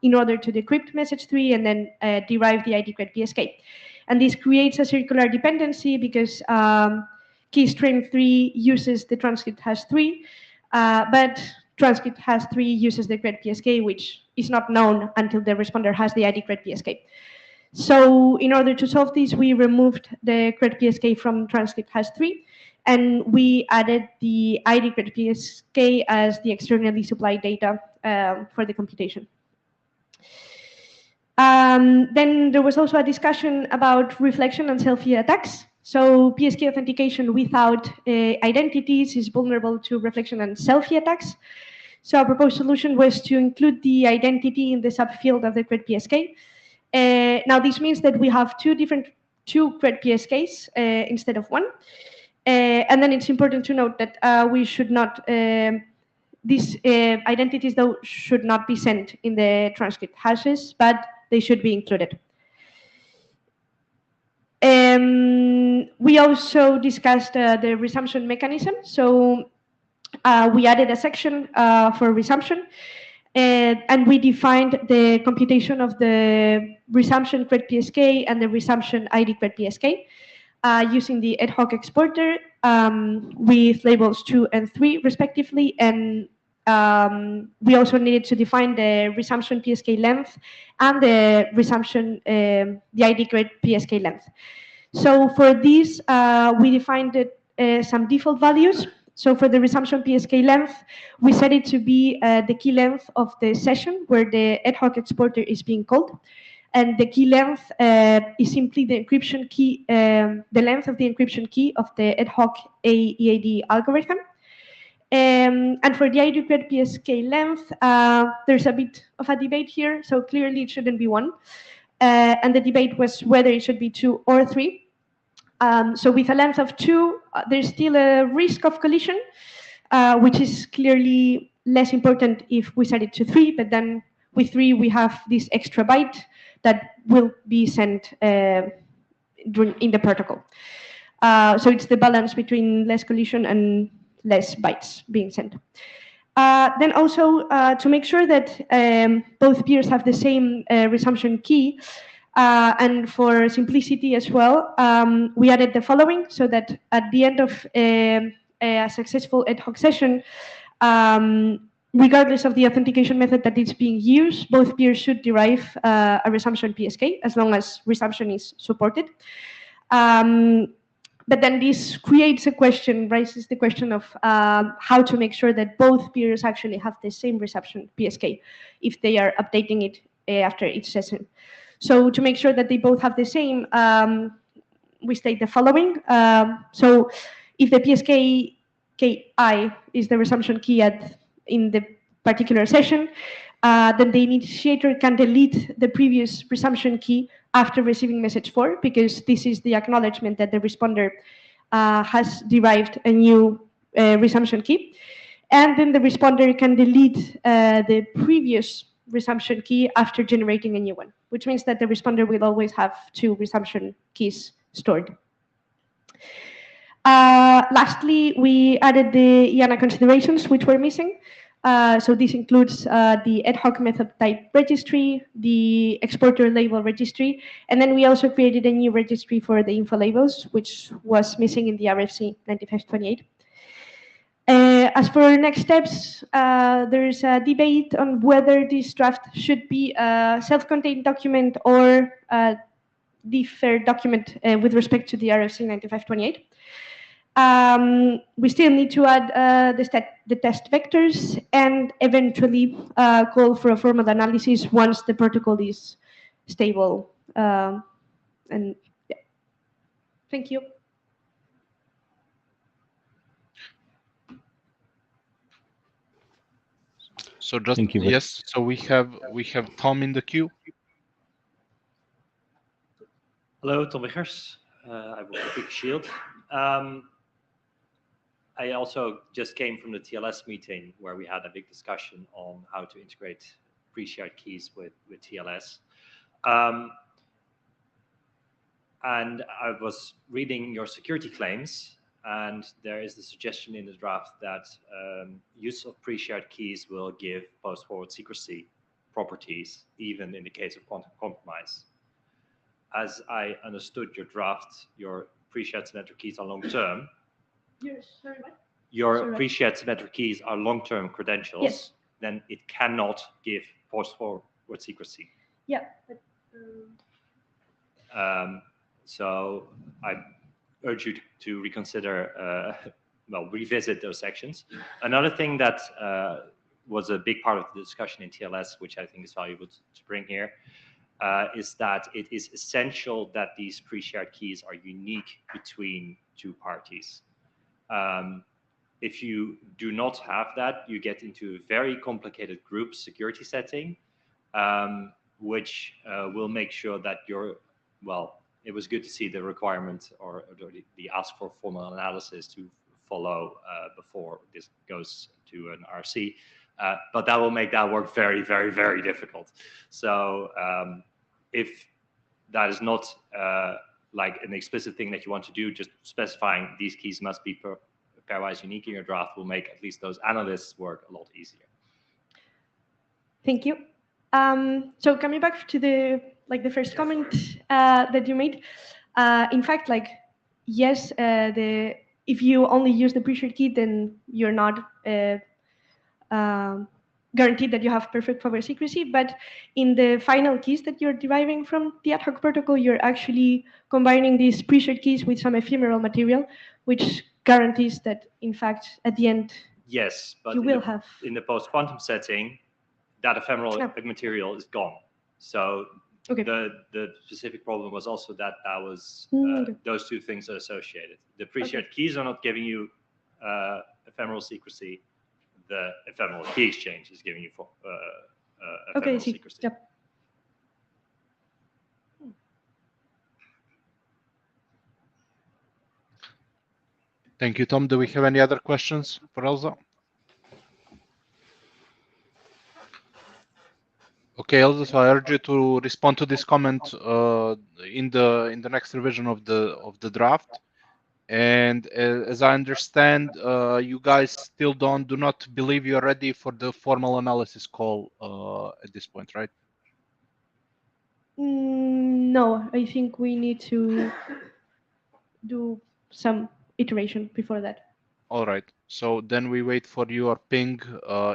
in order to decrypt message 3 and then derive the ID declared PSK. And this creates a circular dependency because keystream 3 uses the transcript hash 3, but transcript hash 3 uses the declared PSK, which is not known until the responder has the ID declared PSK. So in order to solve this, we removed the declared PSK from transcript hash 3, and we added the ID declared PSK as the externally supplied data for the computation. Then there was also a discussion about reflection and selfie attacks. So PSK authentication without identities is vulnerable to reflection and selfie attacks. So our proposed solution was to include the identity in the subfield of the CRED PSK. Now this means that we have two CRED PSKs instead of one. And then it's important to note that we should not, these identities though should not be sent in the transcript hashes, but they should be included. We also discussed the resumption mechanism. So we added a section for resumption, and we defined the computation of the resumption CRED PSK and the resumption ID CRED PSK using the ad hoc exporter with labels 2 and 3 respectively, and we also needed to define the resumption PSK length and the resumption the ID CRED PSK length. So for these, we defined some default values. So for the resumption PSK length, we set it to be the key length of the session where the ad hoc exporter is being called. And the key length is simply the encryption key, the length of the encryption key of the ad hoc AEAD algorithm. And for the ID CRED PSK length, there's a bit of a debate here. So clearly it shouldn't be 1. And the debate was whether it should be 2 or 3. So with a length of 2, there's still a risk of collision, which is clearly less important if we set it to 3, but then with 3, we have this extra byte that will be sent in the protocol. So it's the balance between less collision and less bytes being sent. Then also to make sure that both peers have the same resumption key, and for simplicity as well, we added the following, so that at the end of a successful ad hoc session, regardless of the authentication method that is being used, both peers should derive a resumption PSK as long as resumption is supported. But then this creates a question, raises the question of how to make sure that both peers actually have the same resumption PSK if they are updating it after each session. So to make sure that they both have the same, we state the following. So if the PSK KI is the resumption key in the particular session, then the initiator can delete the previous resumption key after receiving message 4, because this is the acknowledgement that the responder has derived a new resumption key. And then the responder can delete the previous resumption key after generating a new one, which means that the responder will always have 2 resumption keys stored. Lastly, we added the IANA considerations, which were missing. So this includes the ad hoc method type registry, the exporter label registry, and then we also created a new registry for the info labels, which was missing in the RFC 9528. As for next steps, there's a debate on whether this draft should be a self-contained document or a deferred document with respect to the RFC 9528. We still need to add the test vectors and eventually call for a formal analysis once the protocol is stable. And yeah. Thank you. So just Thank you. yes. So we have Tom in the queue. Hello, Tom Wiggers. I work at Big Shield. I also just came from the TLS meeting where we had a big discussion on how to integrate pre-shared keys with TLS. And I was reading your security claims, and there is the suggestion in the draft that use of pre-shared keys will give post-forward secrecy properties, even in the case of quantum compromise. As I understood your draft, your pre-shared symmetric keys are long-term. Sorry, what? Your pre-shared symmetric keys are long-term credentials. Yes. Then it cannot give post-forward secrecy. Yeah. But, so I urge you to reconsider, revisit those sections. Another thing that was a big part of the discussion in TLS, which I think is valuable to bring here, is that it is essential that these pre-shared keys are unique between two parties. If you do not have that, you get into a very complicated group security setting, which will make sure that it was good to see the requirement or the ask for formal analysis to follow before this goes to an RC. But that will make that work very, very, very difficult. So if that is not like an explicit thing that you want to do, just specifying these keys must be pairwise unique in your draft will make at least those analysts work a lot easier. Thank you. So coming back to the first comment that you made, in fact, yes, if you only use the pre-shared key, then you're not guaranteed that you have perfect forward secrecy. But in the final keys that you're deriving from the ad hoc protocol, you're actually combining these pre-shared keys with some ephemeral material, which guarantees that, in fact, at the end, yes, but you will have in the post-quantum setting, that ephemeral material is gone. So okay. the specific problem was also that was okay. those two things are associated. The pre-shared keys are not giving you ephemeral secrecy. The ephemeral key exchange is giving you ephemeral secrecy. Yep. Thank you, Tom. Do we have any other questions for Elsa? Okay, Elsa, so I urge you to respond to this comment in the next revision of the draft. And as I understand, you guys still do not believe you're ready for the formal analysis call at this point, right? No, I think we need to do some iteration before that. All right. So then we wait for your ping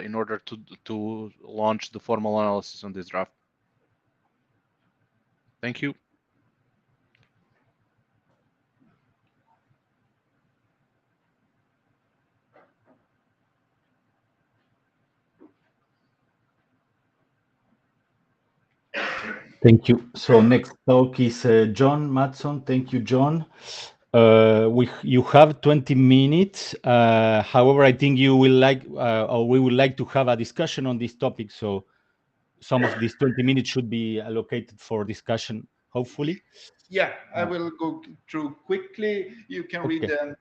in order to launch the formal analysis on this draft. Thank you. Thank you. So next talk is John Matson. Thank you, John. You have 20 minutes. However, I think you will like, or we would like to have a discussion on this topic. So some of these 20 minutes should be allocated for discussion, hopefully. Yeah, I will go through quickly. You can read the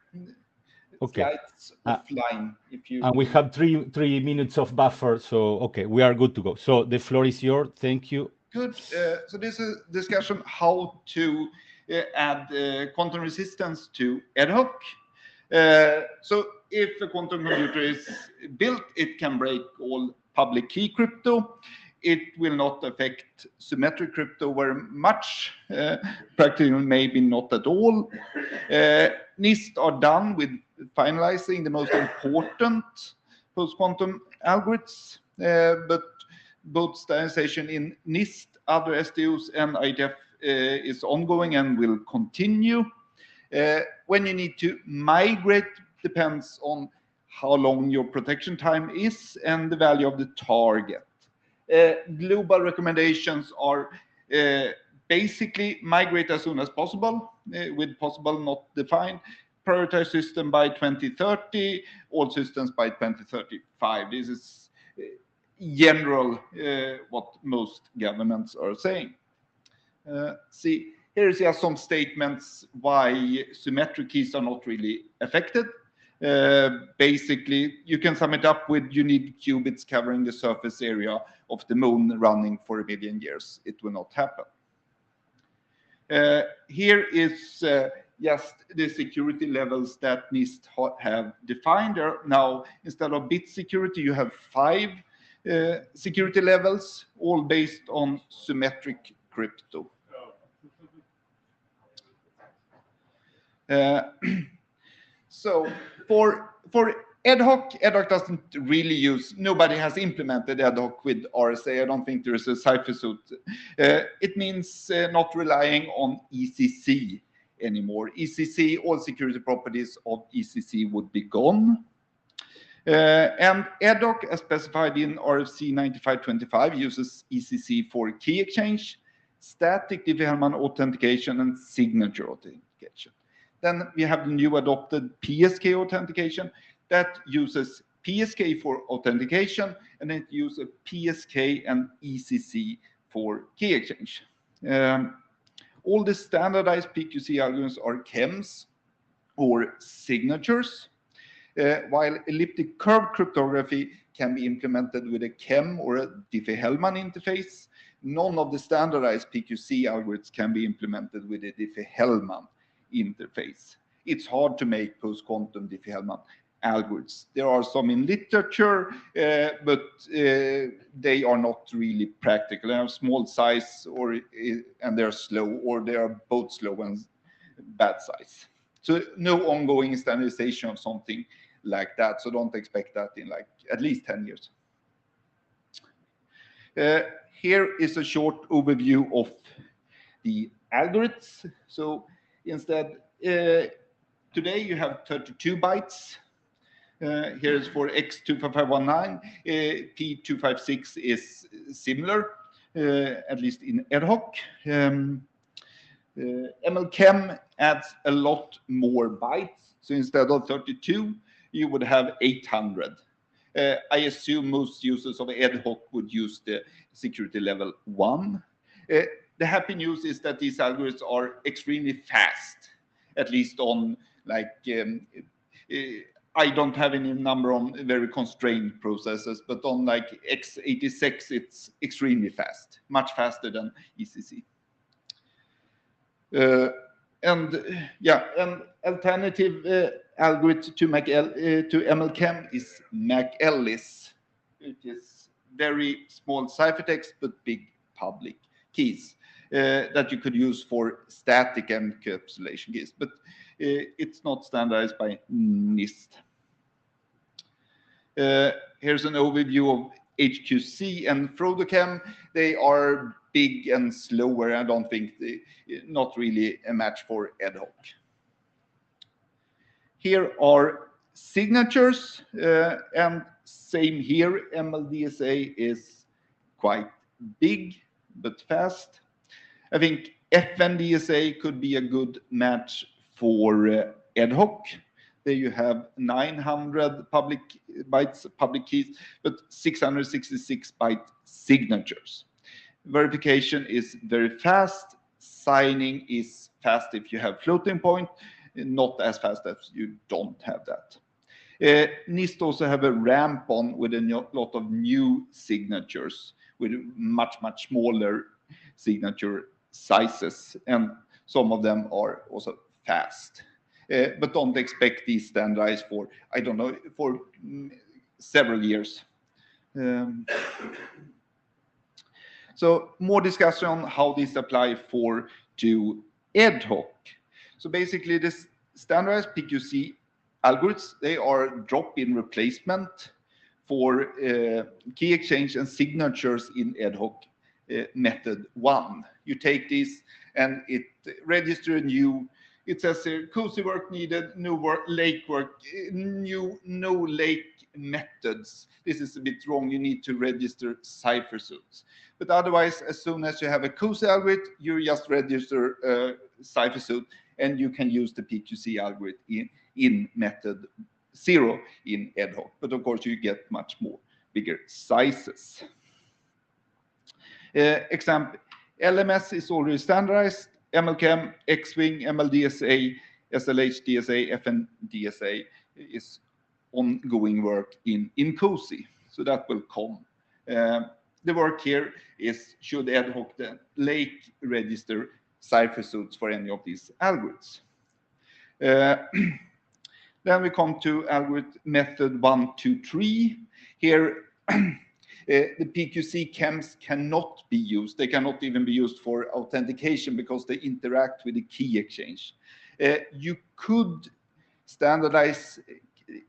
slides offline if you. And we have three minutes of buffer, so okay, we are good to go. So the floor is yours. Thank you. Good. So this is a discussion how to add quantum resistance to ad hoc. So if a quantum computer is built, it can break all public key crypto. It will not affect symmetric crypto very much, practically maybe not at all. NIST are done with finalizing the most important post-quantum algorithms, but both standardization in NIST, other SDOs, and IETF is ongoing and will continue. When you need to migrate depends on how long your protection time is and the value of the target. Global recommendations are basically migrate as soon as possible, with possible not defined, prioritize system by 2030, all systems by 2035. This is general what most governments are saying. See, here's just some statements why symmetric keys are not really affected. Basically, you can sum it up with you need qubits covering the surface area of the moon running for 1 billion years. It will not happen. Here is just the security levels that NIST have defined. Now, instead of bit security, you have 5 security levels, all based on symmetric crypto. So for ad hoc doesn't really use, nobody has implemented ad hoc with RSA. I don't think there is a cipher suit. It means not relying on ECC anymore. ECC, all security properties of ECC would be gone. And ad hoc, as specified in RFC 9525, uses ECC for key exchange. static Diffie-Hellman authentication and signature authentication. Then we have the new adopted PSK authentication that uses PSK for authentication, and it uses PSK and ECC for key exchange. All the standardized PQC algorithms are chems or signatures, while elliptic curve cryptography can be implemented with a chem or a Diffie-Hellman interface. None of the standardized PQC algorithms can be implemented with a Diffie-Hellman interface. It's hard to make post-quantum Diffie-Hellman algorithms. There are some in literature, but they are not really practical. They have small size, and they're slow, or they are both slow and bad size. So no ongoing standardization of something like that. So don't expect that in like at least 10 years. Here is a short overview of the algorithms. So instead, today you have 32 bytes. Here is for X25519. P256 is similar, at least in ad hoc. MLChem adds a lot more bytes. So instead of 32, you would have 800. I assume most users of ad hoc would use the security level 1. The happy news is that these algorithms are extremely fast, at least on like, I don't have any number on very constrained processes, but on like x86, it's extremely fast, much faster than ECC. And yeah, an alternative algorithm to MLChem is MacEllis. It is very small ciphertext but big public keys that you could use for static encapsulation keys, but it's not standardized by NIST. Here's an overview of HQC and FrodoChem. They are big and slower. I don't think not really a match for ad hoc. Here are signatures, and same here. MLDSA is quite big but fast. I think FNDSA could be a good match for ad hoc. There you have 900 public bytes public keys, but 666 byte signatures. Verification is very fast. Signing is fast if you have floating point, not as fast as you don't have that. NIST also have a ramp on with a lot of new signatures with much smaller signature sizes, and some of them are also fast. But don't expect these standardized for, I don't know, for several years. So more discussion on how these apply to ad hoc. So basically this standardized PQC algorithms, they are drop-in replacement for key exchange and signatures in ad hoc method 1. You take this and it register a new, it says here, cozy work needed, no lake work, no lake methods. This is a bit wrong. You need to register cipher suits. But otherwise, as soon as you have a cozy algorithm, you just register a cipher suit, and you can use the PQC algorithm in method 0 in ad hoc. But of course, you get much more bigger sizes. Example, LMS is already standardized. MLChem, X-Wing, MLDSA, SLH-DSA, FNDSA is ongoing work in cozy. So that will come. The work here is should ad hoc the lake register cipher suits for any of these algorithms. Then we come to algorithm method 1, 2, 3. Here, the PQC chems cannot be used. They cannot even be used for authentication because they interact with the key exchange. You could standardize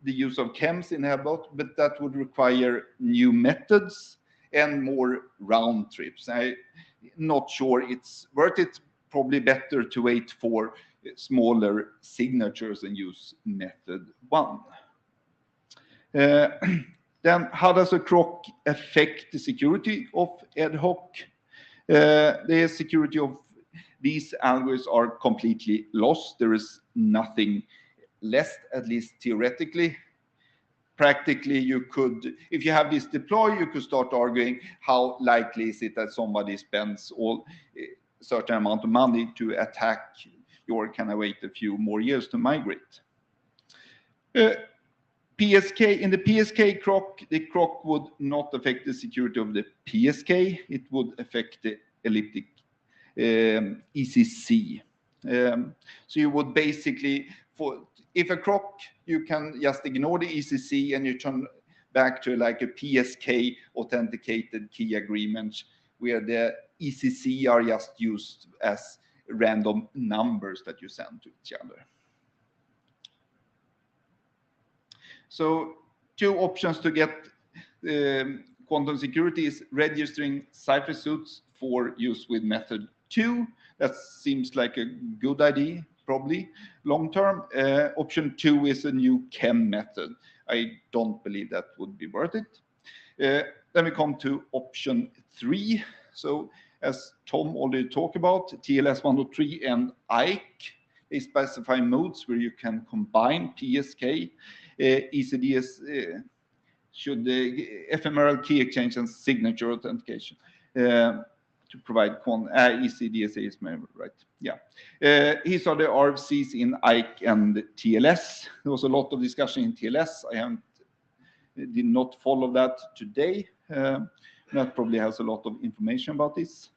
the use of chems in Herbot, but that would require new methods and more round trips. I'm not sure it's worth it. Probably better to wait for smaller signatures and use method 1. Then how does a crock affect the security of ad hoc? The security of these algorithms are completely lost. There is nothing left, at least theoretically. Practically, you could, if you have this deploy, you could start arguing how likely is it that somebody spends a certain amount of money to attack your, can I wait a few more years to migrate? PSK, in the PSK crock, the crock would not affect the security of the PSK. It would affect the elliptic ECC. So you would basically, if a crock, you can just ignore the ECC and you turn back to like a PSK authenticated key agreement where the ECC are just used as random numbers that you send to each other. So two options to get quantum security is registering cipher suits for use with method 2. That seems like a good idea, probably long term. Option 2 is a new chem method. I don't believe that would be worth it. Then we come to option 3. So as Tom already talked about, TLS 103 and IKE, they specify modes where you can combine PSK, ECDS, should the ephemeral key exchange and signature authentication to provide ECDSA is right. Yeah. These are the RFCs in IKE and TLS. There was a lot of discussion in TLS. I did not follow that today. That probably has a lot of information about this.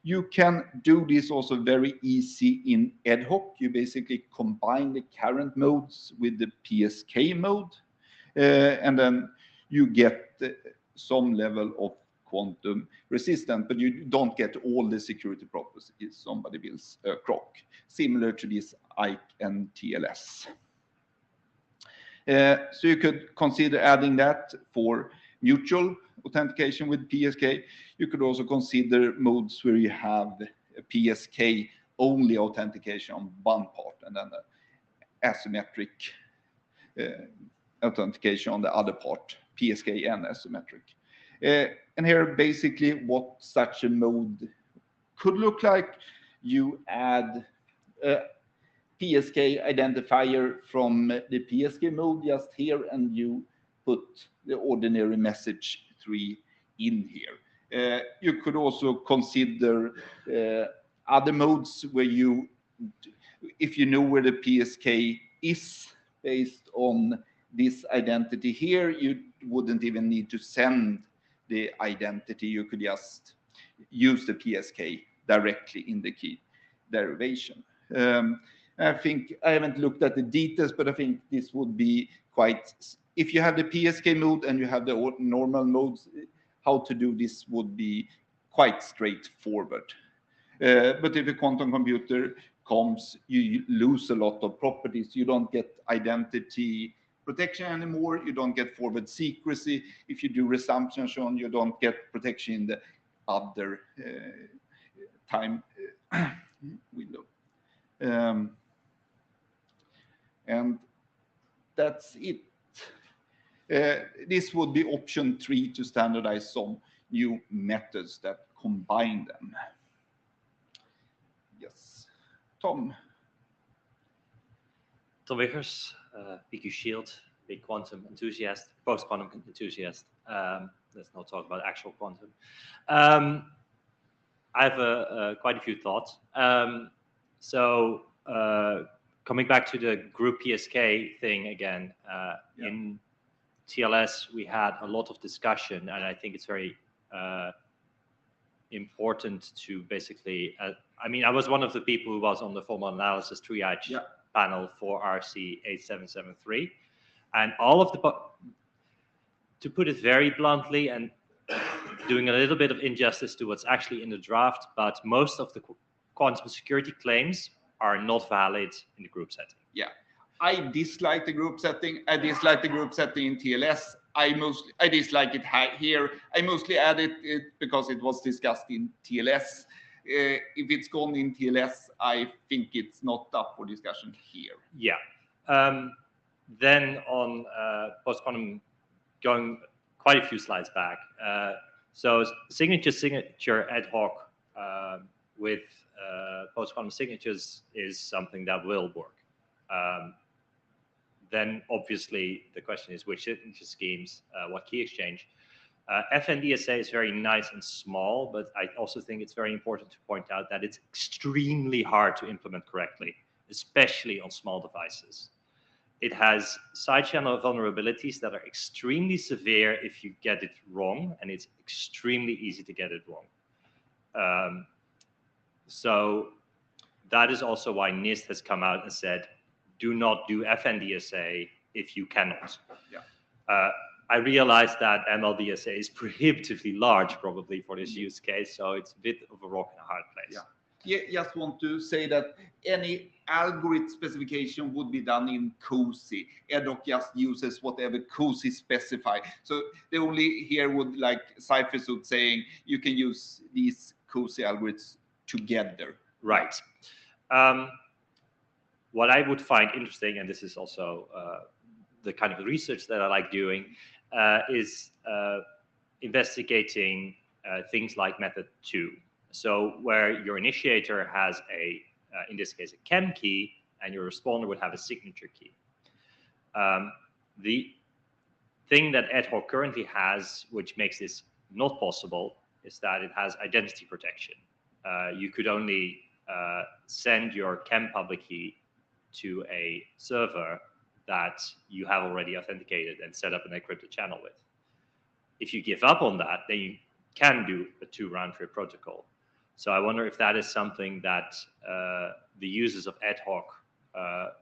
You can do this also very easy in ad hoc. You basically combine the current modes with the PSK mode, and then you get some level of quantum resistance, but you don't get all the security properties if somebody builds a crock, similar to this IKE and TLS. So you could consider adding that for mutual authentication with PSK. You could also consider modes where you have a PSK only authentication on one part and then the asymmetric authentication on the other part, PSK and asymmetric. And here basically what such a mode could look like, you add a PSK identifier from the PSK mode just here, and you put the ordinary message 3 in here. You could also consider other modes where you, if you know where the PSK is based on this identity here, you wouldn't even need to send the identity. You could just use the PSK directly in the key derivation. I think I haven't looked at the details, but I think this would be quite, if you have the PSK mode and you have the normal modes, how to do this would be quite straightforward. But if a quantum computer comes, you lose a lot of properties. You don't get identity protection anymore. You don't get forward secrecy. If you do resumption on, you don't get protection in the other time window. And that's it. This would be option 3 to standardize some new methods that combine them. Yes, Tom. Tom Wiggers, PQ Shield, big quantum enthusiast, post-quantum enthusiast. Let's not talk about actual quantum. I have quite a few thoughts. Coming back to the group PSK thing again, in TLS, we had a lot of discussion, and I think it's very important to basically, I mean, I was one of the people who was on the formal analysis triage panel for RC 8773, and all of the, to put it very bluntly and doing a little bit of injustice to what's actually in the draft, but most of the quantum security claims are not valid in the group setting. Yeah, I dislike the group setting. I dislike the group setting in TLS. I dislike it here. I mostly added it because it was discussed in TLS. If it's gone in TLS, I think it's not up for discussion here. Yeah. Then on post-quantum, going quite a few slides back. So signature ad hoc with post-quantum signatures is something that will work. Then obviously the question is which signature schemes, what key exchange. FNDSA is very nice and small, but I also think it's very important to point out that it's extremely hard to implement correctly, especially on small devices. It has side channel vulnerabilities that are extremely severe if you get it wrong, and it's extremely easy to get it wrong. So that is also why NIST has come out and said, do not do FNDSA if you cannot. Yeah. I realize that MLDSA is prohibitively large probably for this use case, so it's a bit of a rock and a hard place. Yeah, just want to say that any algorithm specification would be done in COSI. Ad hoc just uses whatever COSI specify. So the only here would like Cyphers would saying you can use these COSI algorithms together. Right. What I would find interesting, and this is also the kind of research that I like doing, is investigating things like method 2. So where your initiator has in this case, a chem key, and your responder would have a signature key. The thing that ad hoc currently has, which makes this not possible, is that it has identity protection. You could only send your chem public key to a server that you have already authenticated and set up an encrypted channel with. If you give up on that, then you can do a 2 round trip protocol. So I wonder if that is something that the users of ad hoc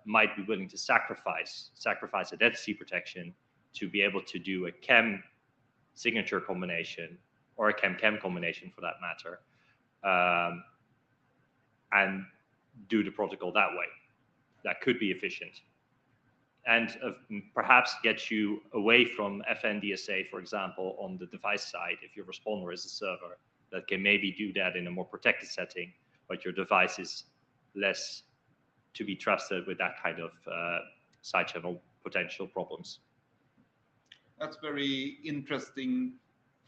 might be willing to sacrifice identity protection to be able to do a chem signature combination or a chem-chem combination for that matter, and do the protocol that way. That could be efficient. And perhaps get you away from FNDSA, for example, on the device side, if your responder is a server, that can maybe do that in a more protected setting, but your device is less to be trusted with that kind of side channel potential problems. That's very interesting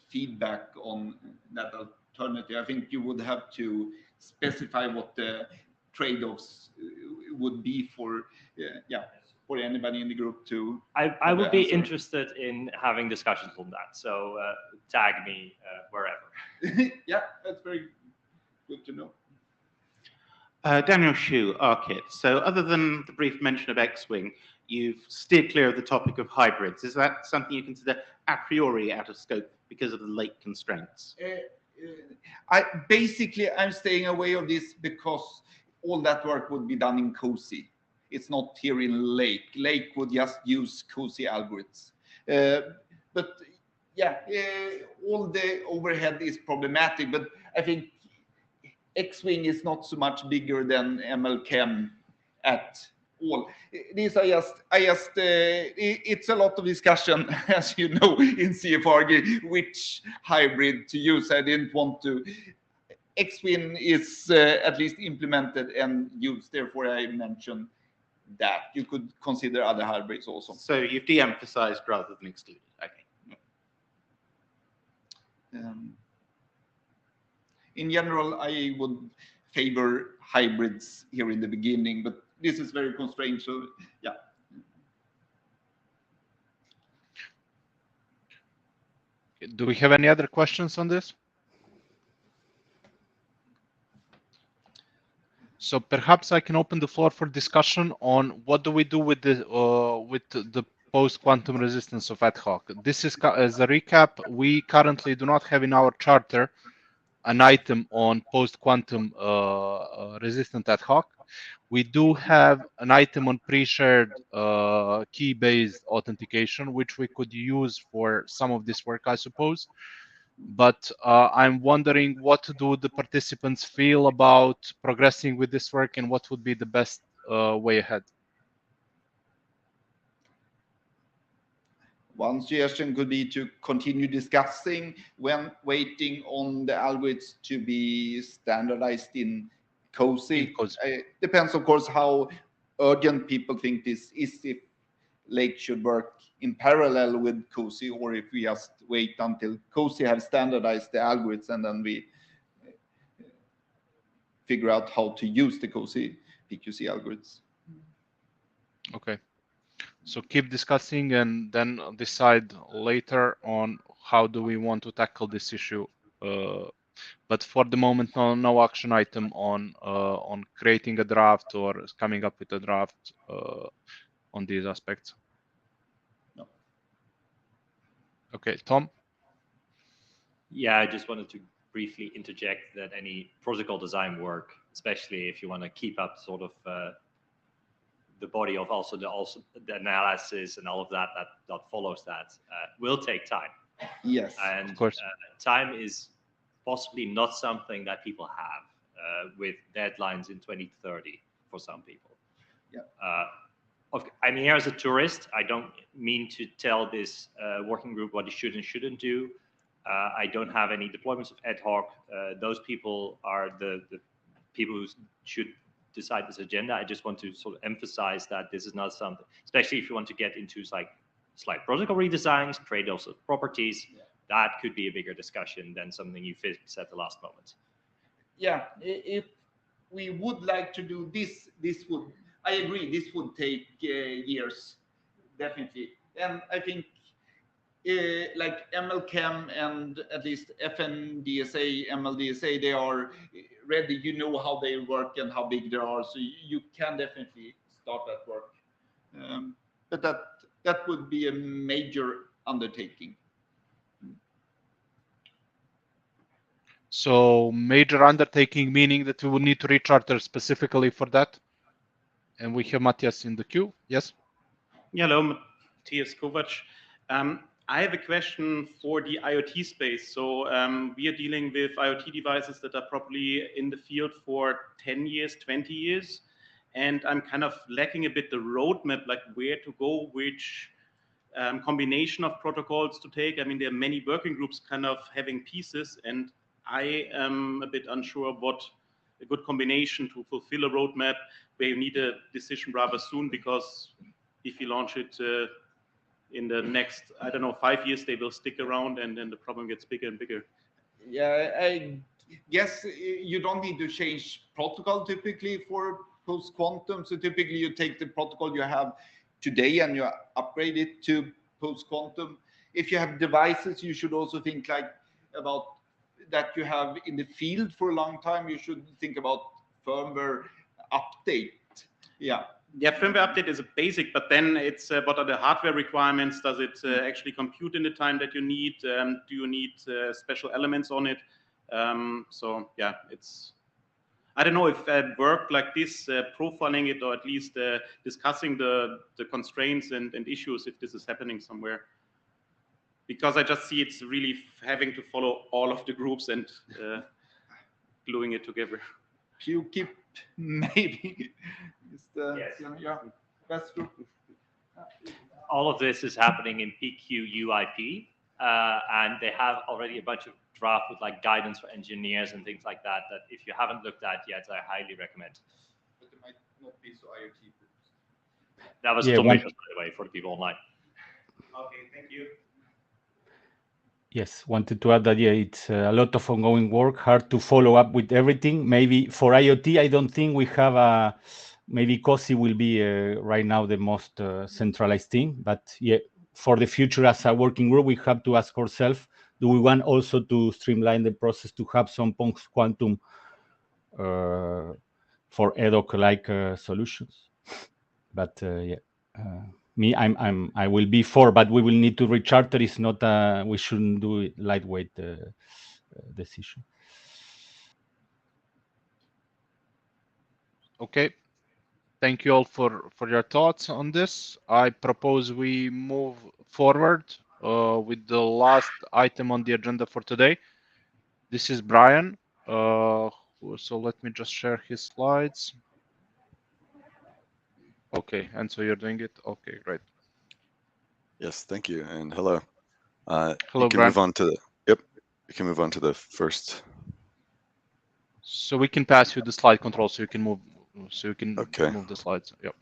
feedback on that alternative. I think you would have to specify what the trade-offs would be for for anybody in the group to. I would be interested in having discussions on that. So tag me wherever. Yeah, that's very good to know. Daniel Shu, ARKit. So other than the brief mention of X-Wing, you've steered clear of the topic of hybrids. Is that something you consider a priori out of scope because of the lake constraints? I'm staying away of this because all that work would be done in COSI. It's not here in Lake. Lake would just use COSI algorithms. But yeah, all the overhead is problematic, but I think X-Wing is not so much bigger than MLChem at all. These are it's a lot of discussion, as you know, in CFRG, which hybrid to use. I didn't want to. X-Wing is at least implemented and used, therefore I mentioned that. You could consider other hybrids also. So you've de-emphasized rather than excluded. Okay. In general, I would favor hybrids here in the beginning, but this is very constrained, so yeah. Do we have any other questions on this? So perhaps I can open the floor for discussion on what do we do with the post-quantum resistance of ad hoc. This is, as a recap, we currently do not have in our charter an item on post-quantum resistant ad hoc. We do have an item on pre-shared key-based authentication, which we could use for some of this work, I suppose. But I'm wondering, what do the participants feel about progressing with this work, and what would be the best way ahead? One suggestion could be to continue discussing when waiting on the algorithms to be standardized in COSI. Depends, of course, how urgent people think this is. If Lake should work in parallel with COSI, or if we just wait until COSI have standardized the algorithms and then we figure out how to use the COSI PQC algorithms. Okay. So keep discussing and then decide later on how do we want to tackle this issue. But for the moment, no action item on creating a draft or coming up with a draft on these aspects. No. Okay, Tom? Yeah, I just wanted to briefly interject that any protocol design work, especially if you want to keep up sort of the body of also the analysis and all of that follows that, will take time. Yes, and of course. Time is possibly not something that people have with deadlines in 2030 for some people. Yeah. I'm here as a tourist. I don't mean to tell this working group what it should and shouldn't do. I don't have any deployments of ad hoc. Those people are the people who should decide this agenda. I just want to sort of emphasize that this is not something, especially if you want to get into like slight protocol redesigns, trade-offs of properties, that could be a bigger discussion than something you fix at the last moment. Yeah, if we would like to do this would, I agree, this would take years, definitely. And I think like MLChem and at least FNDSA, MLDSA, they are ready. You know how they work and how big they are, so you can definitely start that work. But that would be a major undertaking. So major undertaking, meaning that we will need to recharter specifically for that. And we have Matthias in the queue. Yes. Hello, Matthias Kovac. I have a question for the IoT space. So we are dealing with IoT devices that are probably in the field for 10 years, 20 years. And I'm kind of lacking a bit the roadmap, like where to go, which combination of protocols to take. I mean, there are many working groups kind of having pieces, and I am a bit unsure what a good combination to fulfill a roadmap where you need a decision rather soon, because if you launch it in the next, I don't know, 5 years, they will stick around, and then the problem gets bigger and bigger. Yeah, I guess you don't need to change protocol typically for post-quantum. So typically you take the protocol you have today and you upgrade it to post-quantum. If you have devices, you should also think like about that you have in the field for a long time. You should think about firmware update. Yeah. Yeah, firmware update is a basic, but then it's what are the hardware requirements? Does it actually compute in the time that you need? Do you need special elements on it? So yeah, it's, I don't know if work like this, profiling it, or at least discussing the constraints and issues, if this is happening somewhere. Because I just see it's really having to follow all of the groups and gluing it together. You keep maybe is the yes. best group. All of this is happening in PQ UIP, and they have already a bunch of draft with like guidance for engineers and things like that, that if you haven't looked at yet, I highly recommend. But it might not be so IoT groups. That was Yeah, by the way, for the people online. Okay, thank you. Yes, wanted to add that, yeah, it's a lot of ongoing work, hard to follow up with everything. Maybe for IoT, I don't think we have a, maybe COSI will be right now the most centralized thing. But yeah, for the future as a working group, we have to ask ourselves, do we want also to streamline the process to have some post-quantum for ad hoc-like solutions? But yeah. Me, I will be for, but we will need to recharter. It's not we shouldn't do it lightweight decision. Okay. Thank you all for your thoughts on this. I propose we move forward with the last item on the agenda for today. This is Brian. So let me just share his slides. Okay, and so you're doing it? Okay, great. Yes, thank you, and hello. Hello, you can Brian. move on to the, yep, you can move on to the first. So we can pass you the slide control so you can move, so you can Okay. move the slides. Yep.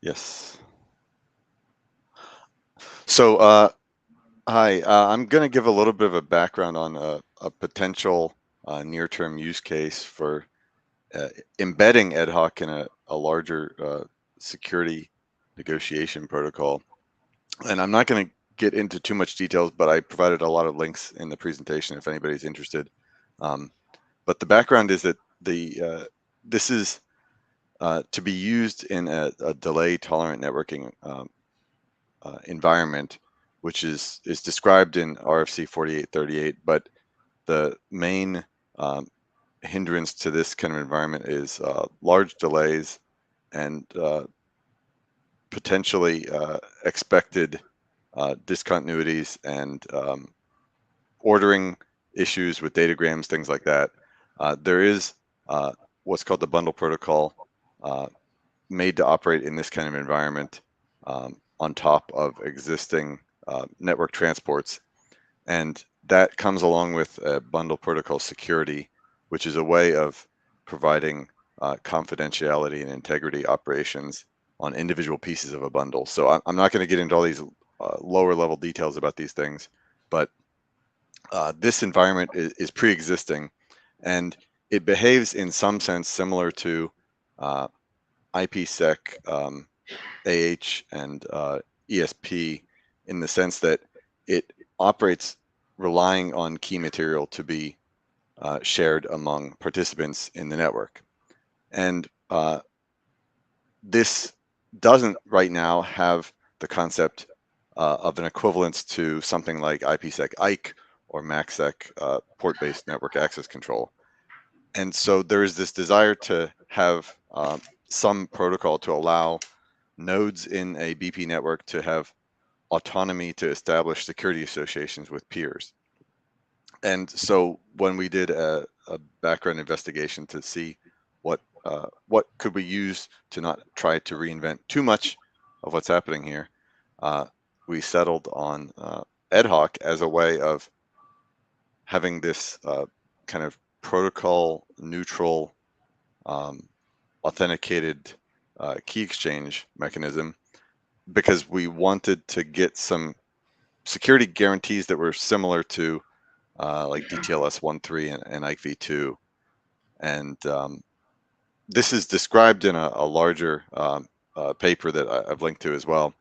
Yes. So, hi, I'm going to give a little bit of a background on a potential near-term use case for embedding ad hoc in a larger security negotiation protocol. And I'm not going to get into too much details, but I provided a lot of links in the presentation if anybody's interested. But the background is that this is to be used in a delay-tolerant networking environment, which is described in RFC 4838. But the main hindrance to this kind of environment is large delays and potentially expected discontinuities and ordering issues with datagrams, things like that. There is what's called the bundle protocol made to operate in this kind of environment on top of existing network transports. And that comes along with a bundle protocol security, which is a way of providing confidentiality and integrity operations on individual pieces of a bundle. So I'm not going to get into all these lower level details about these things, but this environment is pre-existing, and it behaves in some sense similar to IPsec, AH, and ESP, in the sense that it operates relying on key material to be shared among participants in the network. And this doesn't right now have the concept of an equivalence to something like IPsec IKE or MACsec port-based network access control. And so there is this desire to have some protocol to allow nodes in a BP network to have autonomy to establish security associations with peers. And so when we did a background investigation to see what could we use to not try to reinvent too much of what's happening here, we settled on ad hoc as a way of having this kind of protocol neutral authenticated key exchange mechanism, because we wanted to get some security guarantees that were similar to like DTLS 1.3 and IKE v2. And this is described in a larger paper that I've linked to as well.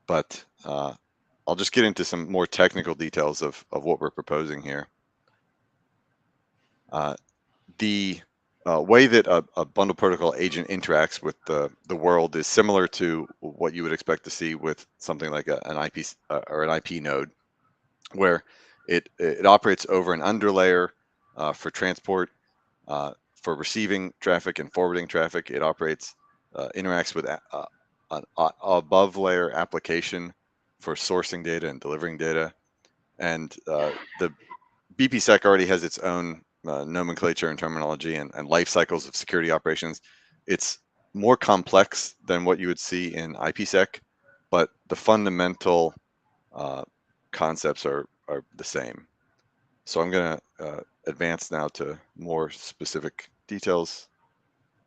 But I'll just get into some more technical details of what we're proposing here. The way that a bundle protocol agent interacts with the world is similar to what you would expect to see with something like an IP or an IP node, where it operates over an underlayer for transport, for receiving traffic and forwarding traffic. It operates, interacts with an above layer application for sourcing data and delivering data. And the BPSec already has its own nomenclature and terminology and life cycles of security operations. It's more complex than what you would see in IPsec, but the fundamental concepts are the same. So I'm going to advance now to more specific details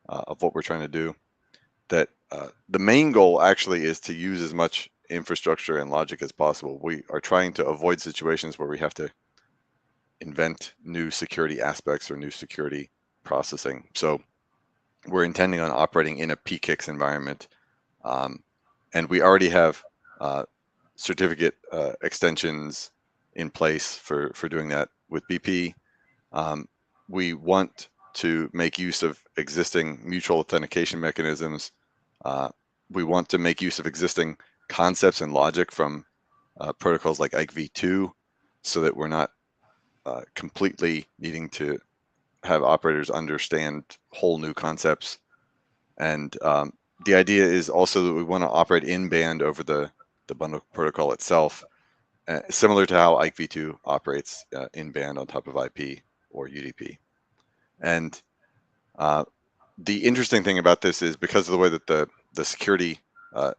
of what we're trying to do. That the main goal actually is to use as much infrastructure and logic as possible. We are trying to avoid situations where we have to invent new security aspects or new security processing. So we're intending on operating in a PKIX environment, and we already have certificate extensions in place for doing that with BP. We want to make use of existing mutual authentication mechanisms. We want to make use of existing concepts and logic from protocols like IKE v2, so that we're not completely needing to have operators understand whole new concepts. And the idea is also that we want to operate in band over the bundle protocol itself, similar to how IKE v2 operates in band on top of IP or UDP. And the interesting thing about this is, because of the way that the security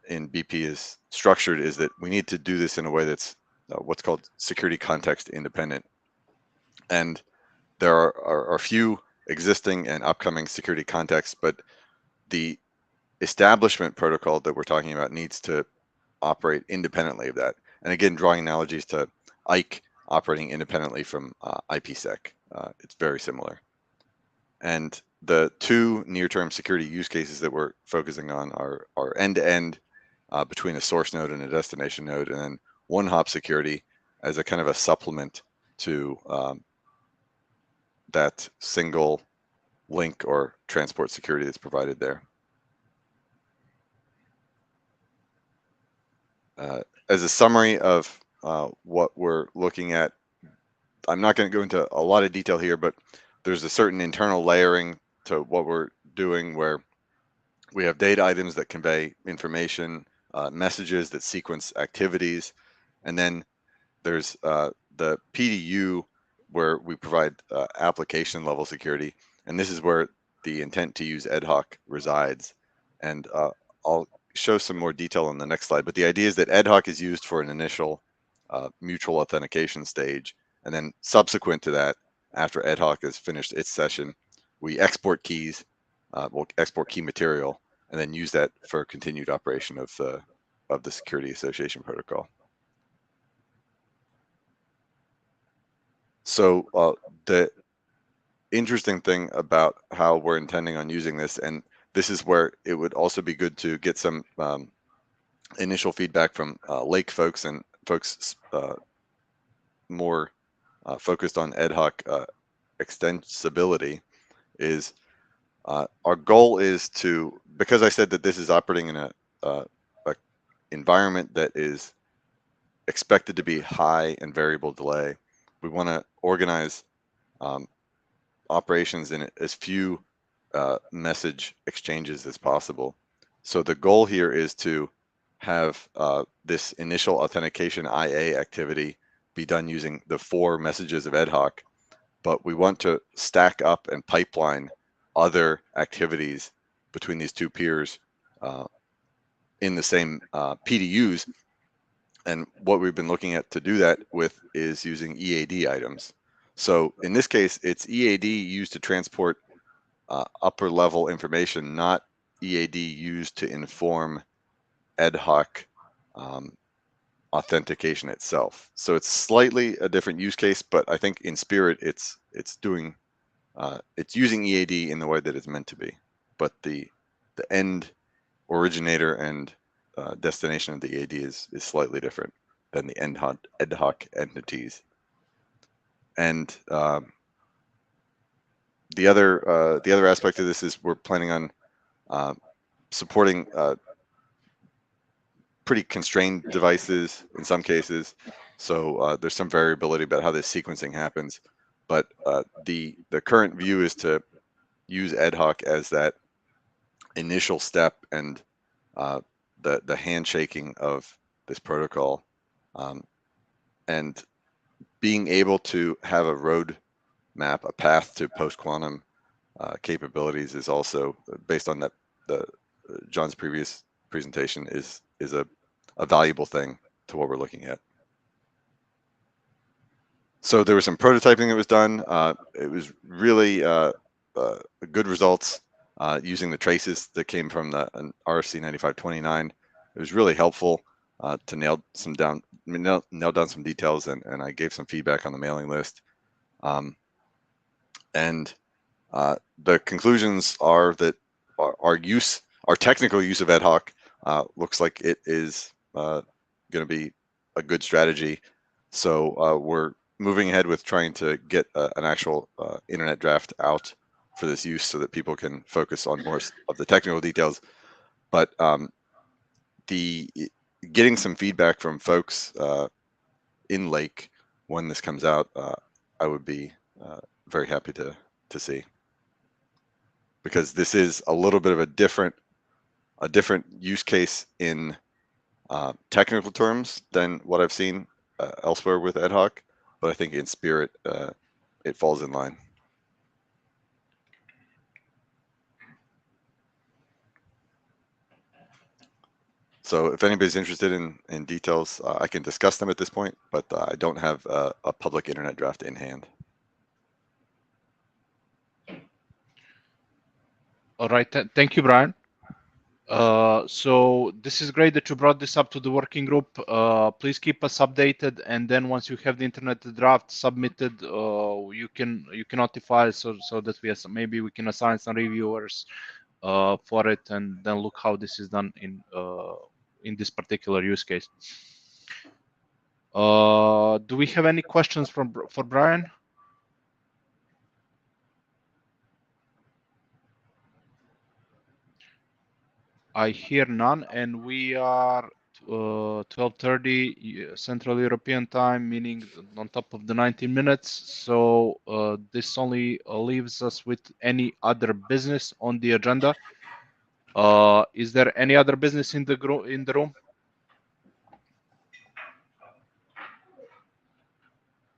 in BP is structured, is that we need to do this in a way that's what's called security context independent. And there are a few existing and upcoming security contexts, but the establishment protocol that we're talking about needs to operate independently of that. And again, drawing analogies to IKE operating independently from IPsec. It's very similar. And the two near-term security use cases that we're focusing on are end-to-end between a source node and a destination node, and then one-hop security as a kind of a supplement to that single link or transport security that's provided there. As a summary of what we're looking at, I'm not going to go into a lot of detail here, but there's a certain internal layering to what we're doing where we have data items that convey information, messages that sequence activities, and then there's the PDU where we provide application level security, and this is where the intent to use ad hoc resides. And I'll show some more detail on the next slide, but the idea is that ad hoc is used for an initial mutual authentication stage, and then subsequent to that, after ad hoc has finished its session, we export keys, we'll export key material, and then use that for continued operation of the security association protocol. So the interesting thing about how we're intending on using this, and this is where it would also be good to get some initial feedback from Lake folks and folks more focused on ad hoc extensibility, is our goal is to, because I said that this is operating in a environment that is expected to be high and variable delay, we want to organize operations in as few message exchanges as possible. So the goal here is to have this initial authentication IA activity be done using the 4 messages of ad hoc, but we want to stack up and pipeline other activities between these two peers in the same PDUs. And what we've been looking at to do that with is using EAD items. So in this case, it's EAD used to transport upper level information, not EAD used to inform ad hoc authentication itself. So it's slightly a different use case, but I think in spirit, it's using EAD in the way that it's meant to be. But the end originator and destination of the EAD is slightly different than the ad hoc entities. And the other aspect of this is we're planning on supporting pretty constrained devices in some cases. So there's some variability about how this sequencing happens. But the current view is to use ad hoc as that initial step and the handshaking of this protocol, and being able to have a roadmap, a path to post-quantum capabilities is also, based on John's previous presentation, is a valuable thing to what we're looking at. So there was some prototyping that was done. It was really good results using the traces that came from the RFC 9529. It was really helpful to nail down some details, and I gave some feedback on the mailing list. And the conclusions are that our technical use of ad hoc looks like it is going to be a good strategy. So we're moving ahead with trying to get an actual internet draft out for this use so that people can focus on more of the technical details. But getting some feedback from folks in Lake when this comes out, I would be very happy to see, because this is a little bit of a different use case in technical terms than what I've seen elsewhere with ad hoc, but I think in spirit it falls in line. So if anybody's interested in details, I can discuss them at this point, but I don't have a public internet draft in hand. All right, thank you, Brian. So this is great that you brought this up to the working group. Please keep us updated, and then once you have the internet draft submitted, you can notify us so that maybe we can assign some reviewers for it, and then look how this is done in this particular use case. Do we have any questions for Brian? I hear none, and we are 12:30 Central European time, meaning on top of the 19 minutes. So this only leaves us with any other business on the agenda. Is there any other business in the room?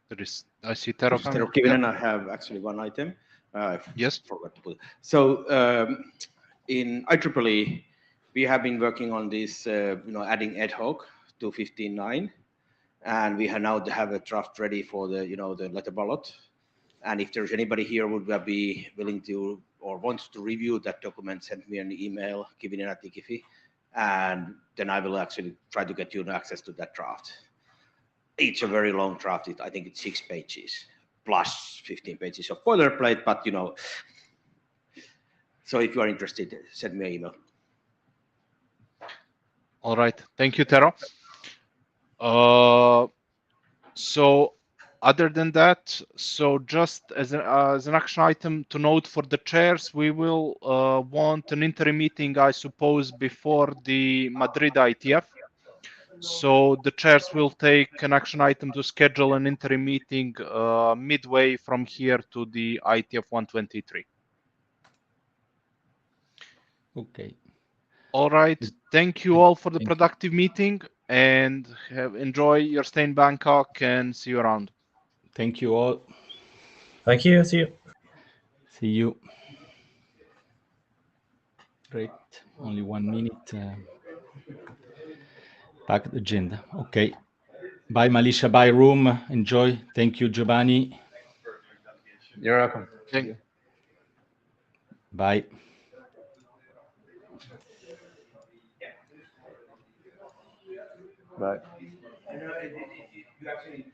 There is. I see Tero coming. Tero Kivinen, I have actually one item. Yes. Forgot to put it. So in IEEE, we have been working on this, adding ad hoc to 15.9, and we now have a draft ready for the, the letter ballot. And if there's anybody here who would be willing to or wants to review that document, send me an email, kivinen@ikifi, and then I will actually try to get you access to that draft. It's a very long draft. I think it's 6 pages plus 15 pages of boilerplate, but so if you are interested, send me an email. All right. Thank you, Tero. So other than that, so just as an action item to note for the chairs, we will want an interim meeting, I suppose, before the Madrid IETF. So the chairs will take an action item to schedule an interim meeting midway from here to the IETF 123. Okay. All right. Thank you all for the productive meeting, and enjoy your stay in Bangkok, and see you around. Thank you all. Thank you. See you. See you. Great. Only 1 minute. Packed agenda. Okay. Bye, Malisha. Bye, room. Enjoy. Thank you, Giovanni. You're welcome. Thank you. Bye. Bye. You actually,